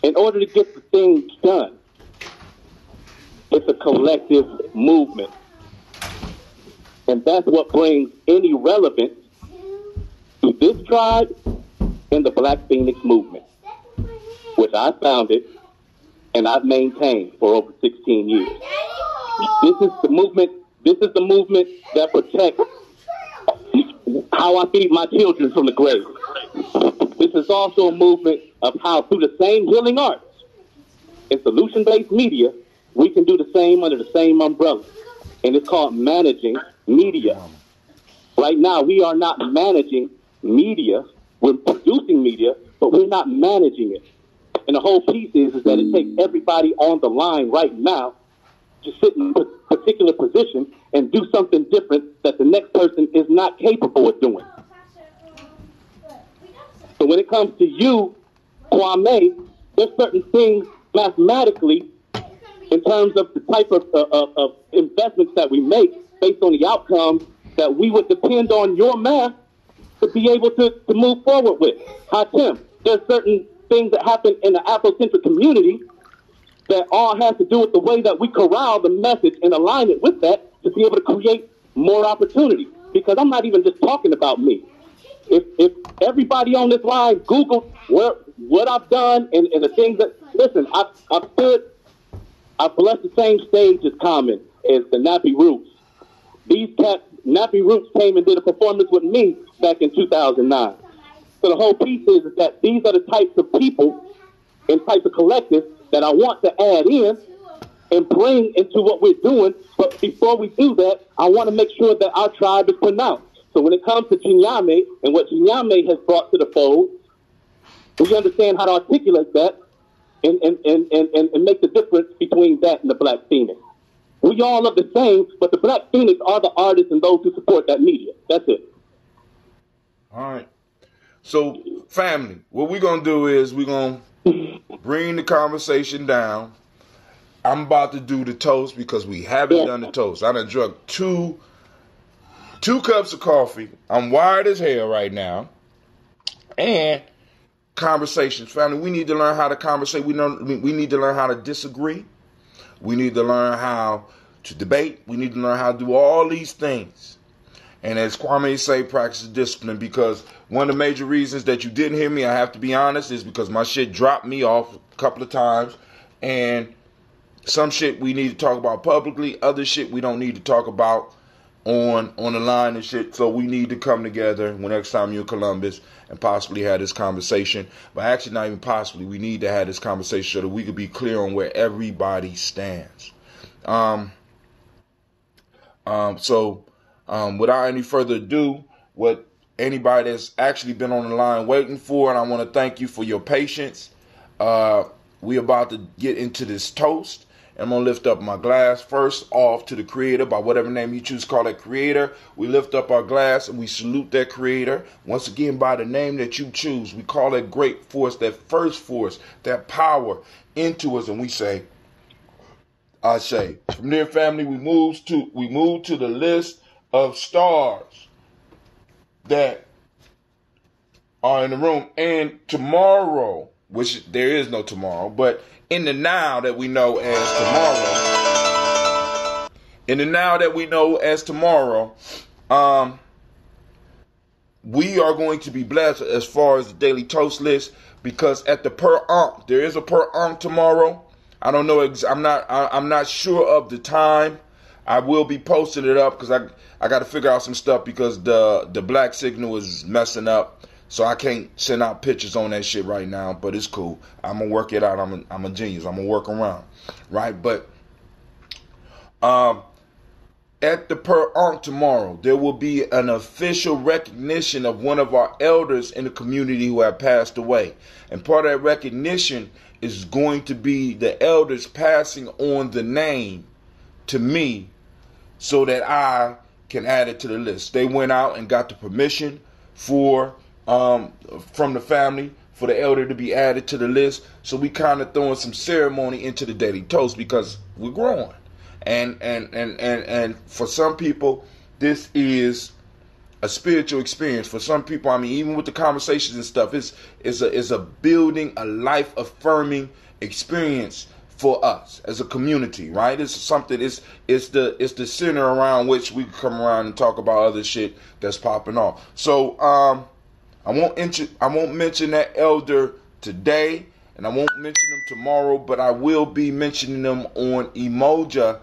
in order to get the thing done, it's a collective movement. And that's what brings any relevance to this tribe and the Black Phoenix movement, which I founded and I've maintained for over 16 years. This is the movement that protects how I feed my children from the grave. This is also a movement of how, through the same healing arts and solution-based media, we can do the same under the same umbrella. And it's called managing media. Right now, we are not managing media. We're producing media, but we're not managing it. And the whole piece is that it takes everybody on the line right now to sit in a particular position and do something different that the next person is not capable of doing. So when it comes to you, Kwame, there's certain things mathematically in terms of the type of investments that we make based on the outcomes that we would depend on your math to be able to move forward with. Hatem, there's certain things that happen in the Afrocentric community that all has to do with the way that we corral the message and align it with that to be able to create more opportunity. Because I'm not even just talking about me. If everybody on this line Googled what I've done and the things that, listen, I've blessed the same stage as Common, as the Nappy Roots. These cats, Nappy Roots came and did a performance with me back in 2009. So the whole piece is that these are the types of people and types of collectives that I want to add in and bring into what we're doing. But before we do that, I want to make sure that our tribe is pronounced. So when it comes to Chinyame and what Chinyame has brought to the fold, we understand how to articulate that and make the difference between that and the Black Phoenix. We all look the same, but the Black Phoenix are the artists and those who support that media. That's it. All right. So, family, what we're going to do is we're going to bring the conversation down. I'm about to do the toast because we haven't done the toast. I done drunk two cups of coffee. I'm wired as hell right now. And conversations. Family, we need to learn how to conversate. We need to learn how to disagree. We need to learn how to debate. We need to learn how to do all these things. And as Kwame say, practice discipline, because one of the major reasons that you didn't hear me, I have to be honest, is because my shit dropped me off a couple of times. And some shit we need to talk about publicly. Other shit we don't need to talk about on the line and shit. So we need to come together when next time you're in Columbus and possibly have this conversation. But actually not even possibly. We need to have this conversation so that we could be clear on where everybody stands. Without any further ado, what anybody that's actually been on the line waiting for, and I want to thank you for your patience. We about to get into this toast. I'm going to lift up my glass first off to the creator, by whatever name you choose to call that creator. We lift up our glass and we salute that creator. Once again, by the name that you choose, we call that great force, that first force, that power into us. And we say, I say, from there, family, we move to the list of stars that are in the room. And tomorrow, which there is no tomorrow, but in the now that we know as tomorrow, we are going to be blessed as far as the daily toast list, because at the per Ankh, there is a per Ankh tomorrow. I don't know. I'm not sure of the time. I will be posting it up because I got to figure out some stuff because the black signal is messing up. So I can't send out pictures on that shit right now, but it's cool. I'm going to work it out. I'm a genius. I'm going to work around. Right? But at the Per Ankh tomorrow, there will be an official recognition of one of our elders in the community who have passed away. And part of that recognition is going to be the elders passing on the name to me so that I can add it to the list. They went out and got the permission from the family for the elder to be added to the list. So we kind of throwing some ceremony into the Daily Toast because we're growing. And for some people, this is a spiritual experience. For some people, I mean, even with the conversations and stuff, it's a building, a life affirming experience for us as a community, right? It's something. It's the center around which we can come around and talk about other shit that's popping off. So I won't mention that elder today, and I won't mention them tomorrow, but I will be mentioning them on Emoja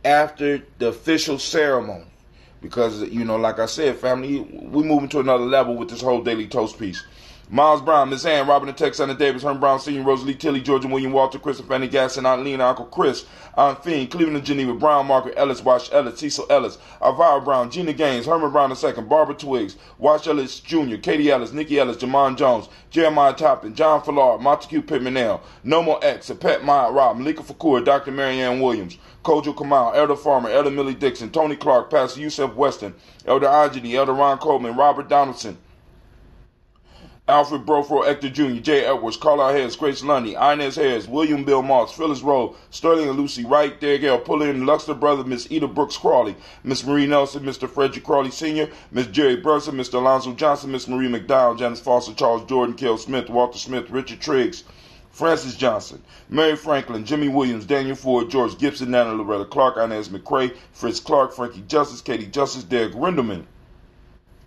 after the official ceremony. Because, like I said, family, we're moving to another level with this whole Daily Toast piece. Miles Brown, Miss Ann, Robin and Tex, Anna Davis, Herman Brown Sr., Rosalie Tilly, Georgia William Walter, Christopher Fanny Gasson, Aunt Lena, Uncle Chris, Aunt Fiend, Cleveland and Geneva, Brown, Margaret Ellis, Wash Ellis, Cecil Ellis, Alvaro Brown, Gina Gaines, Herman Brown II, Barbara Twiggs, Wash Ellis Jr., Katie Ellis, Nikki Ellis, Jamon Jones, Jeremiah Toppin, John Fallard, Montague Pittmanell, Nomo X, Pet Maya Rob, Malika Fakur, Dr. Marianne Williams, Kojo Kamal, Elder Farmer, Elder Millie Dixon, Tony Clark, Pastor Yusef Weston, Elder Ajani, Elder Ron Coleman, Robert Donaldson, Alfred Brofro, Hector Jr., Jay Edwards, Carla Harris, Grace Lundy, Inez Harris, William Bill Moss, Phyllis Rowe, Sterling and Lucy Wright, Dergale Pullen, Luxter Brother, Miss Eda Brooks Crawley, Miss Marie Nelson, Mr. Frederick Crawley Sr., Miss Jerry Brunson, Mr. Alonzo Johnson, Miss Marie McDowell, Janice Foster, Charles Jordan, Kel Smith, Walter Smith, Richard Triggs, Francis Johnson, Mary Franklin, Jimmy Williams, Daniel Ford, George Gibson, Nana Loretta Clark, Inez McCrae, Fritz Clark, Frankie Justice, Katie Justice, Derek Rindelman,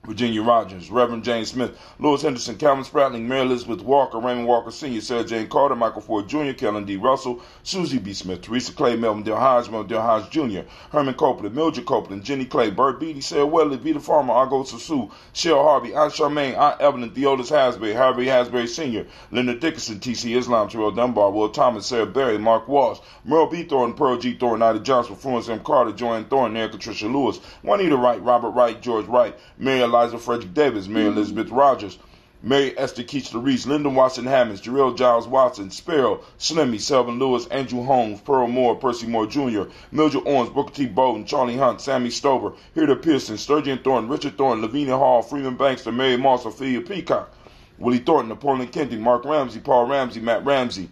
Virginia Rogers, Reverend James Smith, Louis Henderson, Calvin Spratling, Mary Elizabeth Walker, Raymond Walker Sr., Sarah Jane Carter, Michael Ford Jr., Kellen D. Russell, Susie B. Smith, Teresa Clay, Melvin Del Hodge, Melvin Del Hodge Jr., Herman Copeland, Mildred Copeland, Jenny Clay, Bert Beatty, Sarah Wesley, Vita Farmer, Argo Sasu, Cheryl Harvey, Aunt Charmaine, Aunt Evelyn, Theodis Hasbury, Harvey Hasbury Sr., Linda Dickinson, T.C. Islam, Terrell Dunbar, Will Thomas, Sarah Berry, Mark Walsh, Merle B. Thornton, Pearl G. Thornton, Ida Johnson, Florence M. Carter, Joanne Thornton, Erica Tricia Lewis, Juanita Wright, Robert Wright, George Wright, Mary Eliza Frederick Davis, Mary Elizabeth Rogers, Mary Esther Keachler Reese, Lyndon Watson Hammonds, Jarrell Giles Watson, Sparrow, Slimmy, Selvin Lewis, Andrew Holmes, Pearl Moore, Percy Moore Jr., Mildred Owens, Booker T. Bowden, Charlie Hunt, Sammy Stover, Hilda Pearson, Sturgeon Thornton, Richard Thornton, Lavinia Hall, Freeman Bankster, Mary Moss, Ophelia Peacock, Willie Thornton, Napoleon Kennedy, Mark Ramsey, Paul Ramsey, Matt Ramsey,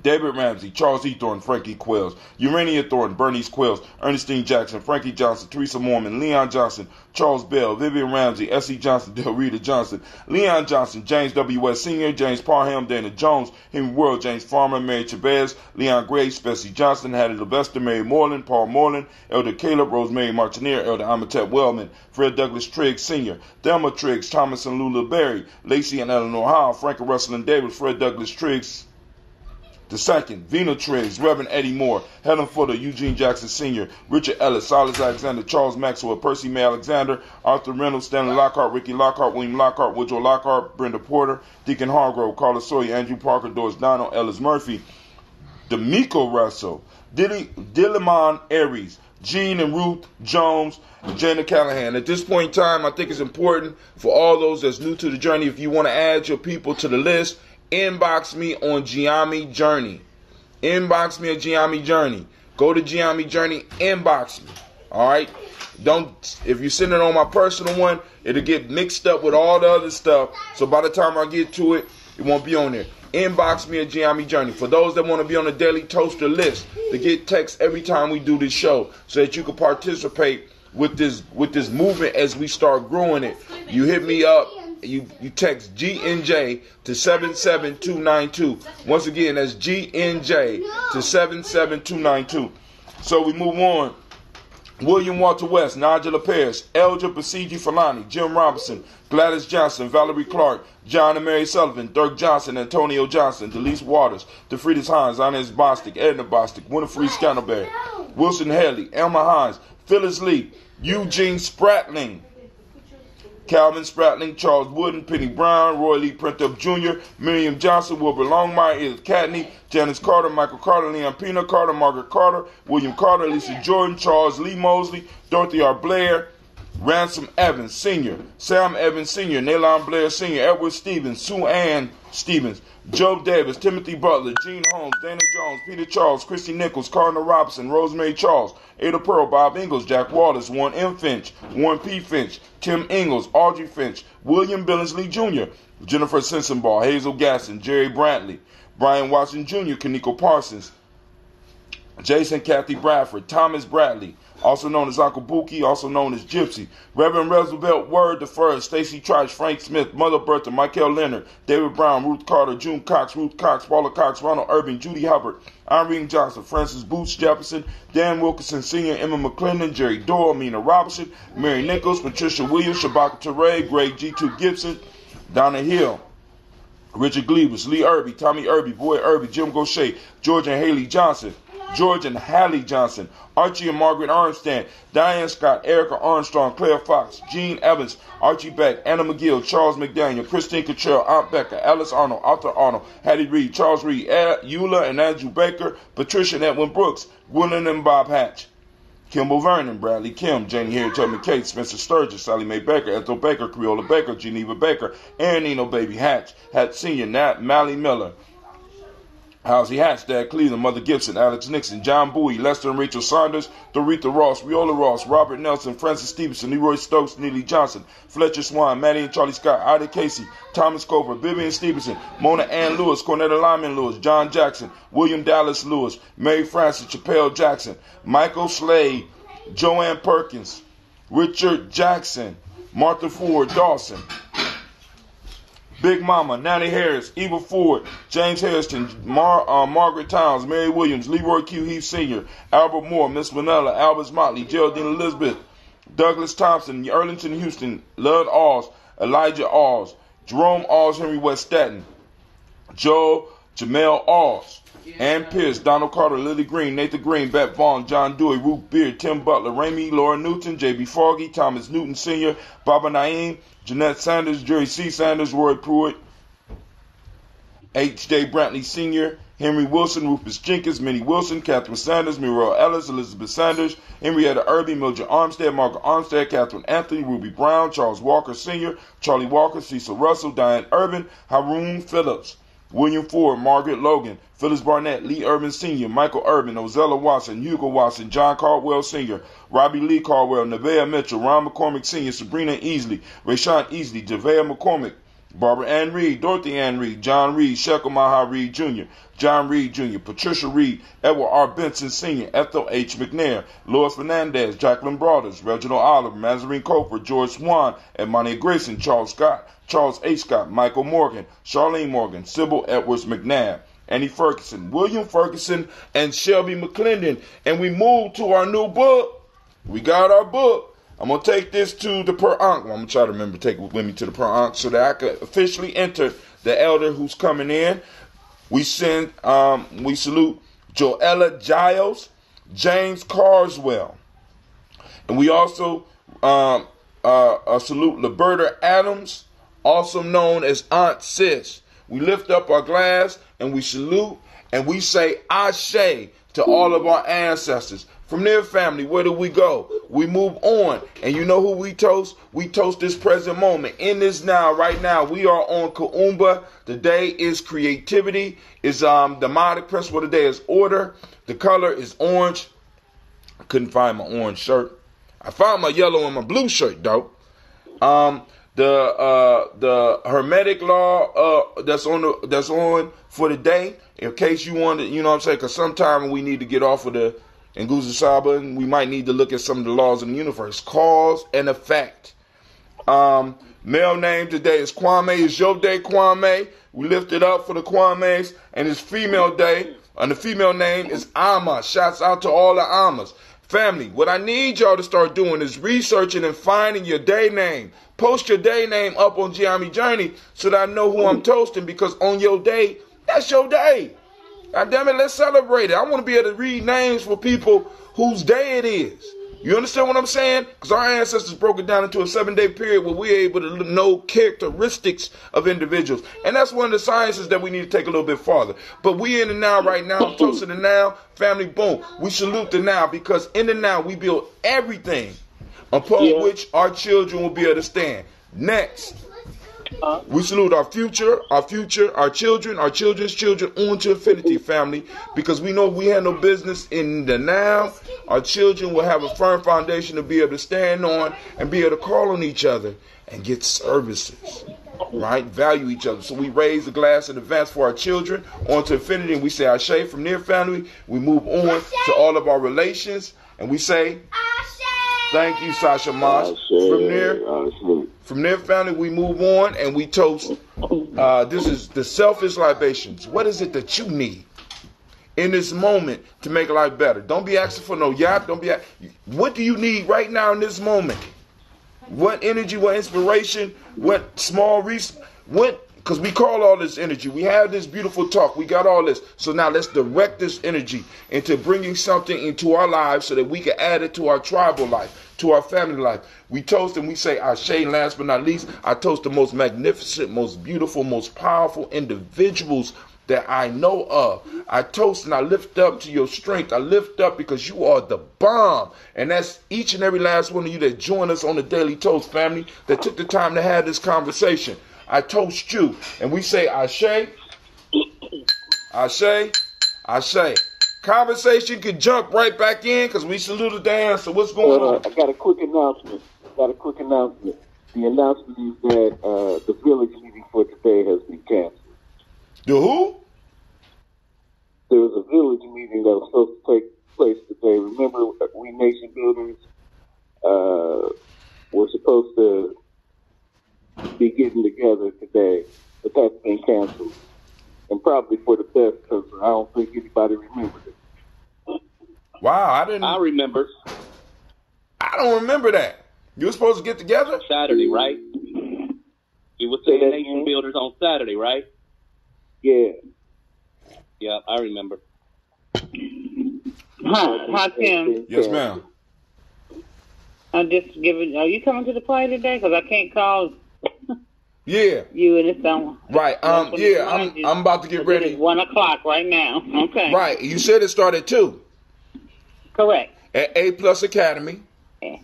David Ramsey, Charles E. Thornton, Frankie Quells, Urania Thornton, Bernice Quells, Ernestine Jackson, Frankie Johnson, Teresa Mormon, Leon Johnson, Charles Bell, Vivian Ramsey, S.E. Johnson, Del Rita Johnson, Leon Johnson, James W. West Sr., James Parham, Dana Jones, Henry World, James Farmer, Mary Chavez, Leon Gray, Bessie Johnson, Hattie Levester, Mary Moreland, Paul Moreland, Elder Caleb, Rosemary Martineer, Elder Amatep Wellman, Fred Douglas Triggs Sr., Thelma Triggs, Thomas and Lula Berry, Lacey and Eleanor Howe, Frank and Russell and Davis, Fred Douglas Triggs the second, Vina Triggs, Reverend Eddie Moore, Helen Footer, Eugene Jackson Sr., Richard Ellis, Silas Alexander, Charles Maxwell, Percy May Alexander, Arthur Reynolds, Stanley Lockhart, Ricky Lockhart, William Lockhart, Woodrow Lockhart, Brenda Porter, Deacon Hargrove, Carla Sawyer, Andrew Parker, Doris Donald, Ellis Murphy, D'Amico Russell, Dillamon Aries, Gene and Ruth Jones, and Jana Callahan. At this point in time, I think it's important for all those that's new to the journey, if you want to add your people to the list, inbox me on Giami Journey. Inbox me at Giami Journey. Go to Giami Journey, inbox me. Alright? If you send it on my personal one, it'll get mixed up with all the other stuff. So by the time I get to it, it won't be on there. Inbox me at Giami Journey. For those that want to be on the Daily Toaster list, to get texts every time we do this show, so that you can participate with this movement as we start growing it. You hit me up. You text GNJ to 77292. Once again, that's GNJ to 77292. So we move on. William Walter West, Nigel Paris, Elja Basiji Falani, Jim Robinson, Gladys Johnson, Valerie Clark, John and Mary Sullivan, Dirk Johnson, Antonio Johnson, Delise Waters, DeFriedis Hines, Inez Bostic, Edna Bostic, Winifred Scantleberry, Wilson Haley, Elmer Hines, Phyllis Lee, Eugene Spratling, Calvin Spratling, Charles Wooden, Penny Brown, Roy Lee Printup Jr., Miriam Johnson, Wilbur Longmire, Edith Catney, Janice Carter, Michael Carter, Leon Pina Carter, Margaret Carter, William Carter, Lisa Jordan, Charles Lee Mosley, Dorothy R. Blair, Ransom Evans Sr., Sam Evans Sr., Nalon Blair Sr., Edward Stevens, Sue Ann Stevens, Joe Davis, Timothy Butler, Gene Holmes, Dana Jones, Peter Charles, Christy Nichols, Cardinal Robinson, Rosemary Charles, Ada Pearl, Bob Ingalls, Jack Wallace, Warren M. Finch, Warren P. Finch, Tim Ingalls, Audrey Finch, William Billingsley Jr., Jennifer Sensenbaugh, Hazel Gasson, Jerry Brantley, Brian Watson Jr., Kaneko Parsons, Jason Kathy Bradford, Thomas Bradley, also known as Uncle Buki, also known as Gypsy, Reverend Roosevelt Word III, Stacy Trice, Frank Smith, Mother Bertha, Michael Leonard, David Brown, Ruth Carter, June Cox, Ruth Cox, Paula Cox, Ronald Irving, Judy Hubbard, Irene Johnson, Francis Boots Jefferson, Dan Wilkinson Sr., Emma McClendon, Jerry Doyle, Mina Robinson, Mary Nichols, Patricia Williams, Shabaka Teray, Greg G2 Gibson, Donna Hill, Richard Gleavers, Lee Irby, Tommy Irby, Boyd Irby, Jim Gaucher, George and Haley Johnson, Archie and Margaret Armstrong, Diane Scott, Erica Armstrong, Claire Fox, Gene Evans, Archie Beck, Anna McGill, Charles McDaniel, Christine Cottrell, Aunt Becca, Alice Arnold, Arthur Arnold, Hattie Reed, Charles Reed, Eula and Andrew Baker, Patricia and Edwin Brooks, Gwendolyn and Bob Hatch, Kimball Vernon, Bradley Kim, Janie Harriet Tubman Kate, Spencer Sturgis, Sally Mae Baker, Ethel Baker, Creola Baker, Geneva Baker, Aaron Eno Baby Hatch, Hatch Sr., Nat Mally Miller, Halsey Hatch, Dad Cleveland, Mother Gibson, Alex Nixon, John Bowie, Lester and Rachel Saunders, Doretha Ross, Viola Ross, Robert Nelson, Francis Stevenson, Leroy Stokes, Neely Johnson, Fletcher Swan, Maddie and Charlie Scott, Ida Casey, Thomas Cover, Vivian Stevenson, Mona Ann Lewis, Cornetta Lyman Lewis, John Jackson, William Dallas Lewis, Mary Francis, Chappelle Jackson, Michael Slade, Joanne Perkins, Richard Jackson, Martha Ford Dawson, Big Mama, Nanny Harris, Eva Ford, James Hairston, Margaret Towns, Mary Williams, Leroy Q. Heath Sr., Albert Moore, Miss Vanilla, Albert Motley, Geraldine Elizabeth, Douglas Thompson, Erlington Houston, Lud Alls, Elijah Alls, Jerome Alls, Henry West Staten, Joe Jamel Alls, Ann Pierce, Donald Carter, Lily Green, Nathan Green, Beth Vaughn, John Dewey, Ruth Beard, Tim Butler, Ramey, Laura Newton, J.B. Foggy, Thomas Newton Sr., Baba Naeem, Jeanette Sanders, Jerry C. Sanders, Roy Pruitt, H.J. Brantley Sr., Henry Wilson, Rufus Jenkins, Minnie Wilson, Catherine Sanders, Muriel Ellis, Elizabeth Sanders, Henrietta Irby, Mildred Armstead, Margaret Armstead, Catherine Anthony, Ruby Brown, Charles Walker Sr., Charlie Walker, Cecil Russell, Diane Urban, Haroon Phillips, William Ford, Margaret Logan, Phyllis Barnett, Lee Urban Sr., Michael Urban, Ozella Watson, Hugo Watson, John Caldwell Sr., Robbie Lee Caldwell, Nevaeh Mitchell, Ron McCormick Sr., Sabrina Easley, Rayshawn Easley, Javea McCormick, Barbara Ann Reed, Dorothy Ann Reed, John Reed, Shekel Maha Reed Jr., John Reed Jr., Patricia Reed, Edward R. Benson Sr., Ethel H. McNair, Lois Fernandez, Jacqueline Broaders, Reginald Oliver, Mazarine Cofer, George Swan, Edmonte Grayson, Charles Scott, Charles H. Scott, Michael Morgan, Charlene Morgan, Sybil Edwards McNabb, Annie Ferguson, William Ferguson, and Shelby McClendon. And we moved to our new book. We got our book. I'm going to take this to the Per Ankh. I'm going to try to remember to take it with me to the Per Ankh so that I could officially enter the elder who's coming in. We salute Joella Giles, James Carswell. And we also salute Liberta Adams, also known as Aunt Sis. We lift up our glass and we salute and we say Ashe to all of our ancestors. From their family, where do we go? We move on. And you know who we toast? We toast this present moment. In this now, right now, we are on Kuumba. The day is creativity. The demonic principle of the day is order. The color is orange. I couldn't find my orange shirt. I found my yellow and my blue shirt, though. The hermetic law that's on for the day, in case you want to, you know what I'm saying, because sometime we need to get off of the Nguza Saba, and we might need to look at some of the laws in the universe. Cause and effect. Male name today is Kwame. It's your day, Kwame. We lift it up for the Kwames. And it's female day, and the female name is Amma. Shouts out to all the Ammas. Family, what I need y'all to start doing is researching and finding your day name. Post your day name up on Giami Journey so that I know who I'm toasting, because on your day, that's your day. God damn it, let's celebrate it. I want to be able to read names for people whose day it is. You understand what I'm saying? Because our ancestors broke it down into a 7-day period where we're able to know characteristics of individuals. And that's one of the sciences that we need to take a little bit farther. But we in the now right now, toasting the now, family, boom. We salute the now because in the now we build everything upon which our children will be able to stand. Next. We salute our future, our children, our children's children, on to infinity, family, because we know we have no business in the now. Our children will have a firm foundation to be able to stand on and be able to call on each other and get services, right? Value each other. So we raise the glass in advance for our children on to infinity, and we say Ashe from near family. We move on to all of our relations, and we say thank you, Sasha Mosh. From their family, we move on and we toast. This is the selfish libations. What is it that you need in this moment to make life better? Don't be asking for no yacht. What do you need right now in this moment? What energy, what inspiration, what small because we call all this energy. We have this beautiful talk. We got all this. So now let's direct this energy into bringing something into our lives so that we can add it to our tribal life, to our family life. We toast and we say Ashe. Last but not least, I toast the most magnificent, most beautiful, most powerful individuals that I know of. I toast and I lift up to your strength. I lift up because you are the bomb. And that's each and every last one of you that join us on the Daily Toast, family, that took the time to have this conversation. I toast you. And we say Ashe, Ashe, Ashe. Conversation could jump right back in because we saluted the answer. What's going on? I got a quick announcement. The announcement is that the village meeting for today has been canceled. The who? There was a village meeting that was supposed to take place today. Remember, we nation builders were supposed to be getting together today, but that's been canceled. And probably for the best because I don't think anybody remembers it. Wow, I remember. I don't remember that. You were supposed to get together? Saturday, right? We were saying nation builders on Saturday, right? Yeah. Yeah, I remember. Hi, Tim. Yes, ma'am. I'm just giving. Are you coming to the party today? Because I can't call. Yeah. You and this someone. Right. Yeah. I'm about to get ready. It's 1:00 right now. Okay. Right. You said it started at 2. Correct. At A Plus Academy. Yeah.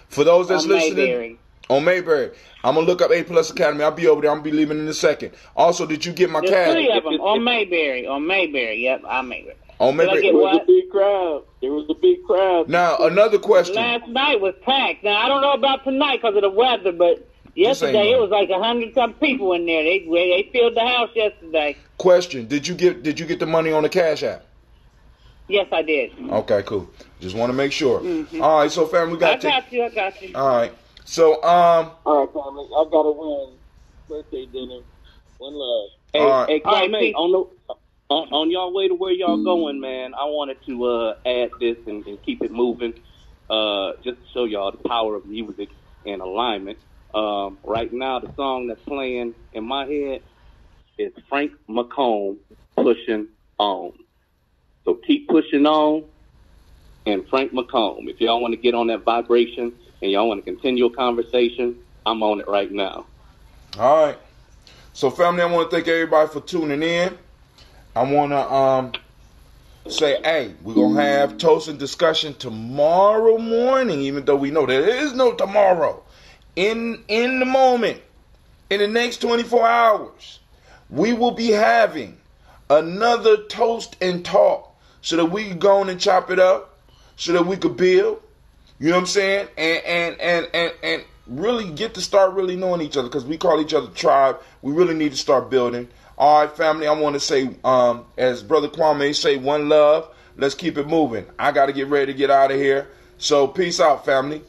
For those that's listening. Mayberry. On Mayberry. I'm going to look up A Plus Academy. I'll be over there. I'm going to be leaving in a second. Also, did you get my There's cash? 3 of them on Mayberry. On Mayberry. Yep, on Mayberry. On Mayberry. There was a big crowd. There was a big crowd. Now, another question. Last night was packed. Now, I don't know about tonight because of the weather, but yesterday it was like 100-something people in there. They filled the house yesterday. Question. Did you get the money on the Cash App? Yes, I did. Okay, cool. Just want to make sure. Mm-hmm. All right, so family, we got I got you. All right. So, all right, family. I got to run. Birthday dinner. One love. Hey, Kwame, on y'all way to where y'all going, man, I wanted to add this and keep it moving, just to show y'all the power of music and alignment. Right now, the song that's playing in my head is Frank McComb, Pushing On. So keep pushing on, and Frank McComb. If y'all want to get on that vibration and y'all want to continue a conversation, I'm on it right now. All right. So, family, I want to thank everybody for tuning in. I want to say, hey, we're going to have toast and discussion tomorrow morning, even though we know there is no tomorrow. In the moment, in the next 24 hours, we will be having another toast and talk so that we can go on and chop it up, so that we could build, you know what I'm saying, and really get to start really knowing each other, because we call each other tribe. We really need to start building. All right, family, I want to say, as Brother Kwame say, one love. Let's keep it moving. I got to get ready to get out of here. So peace out, family.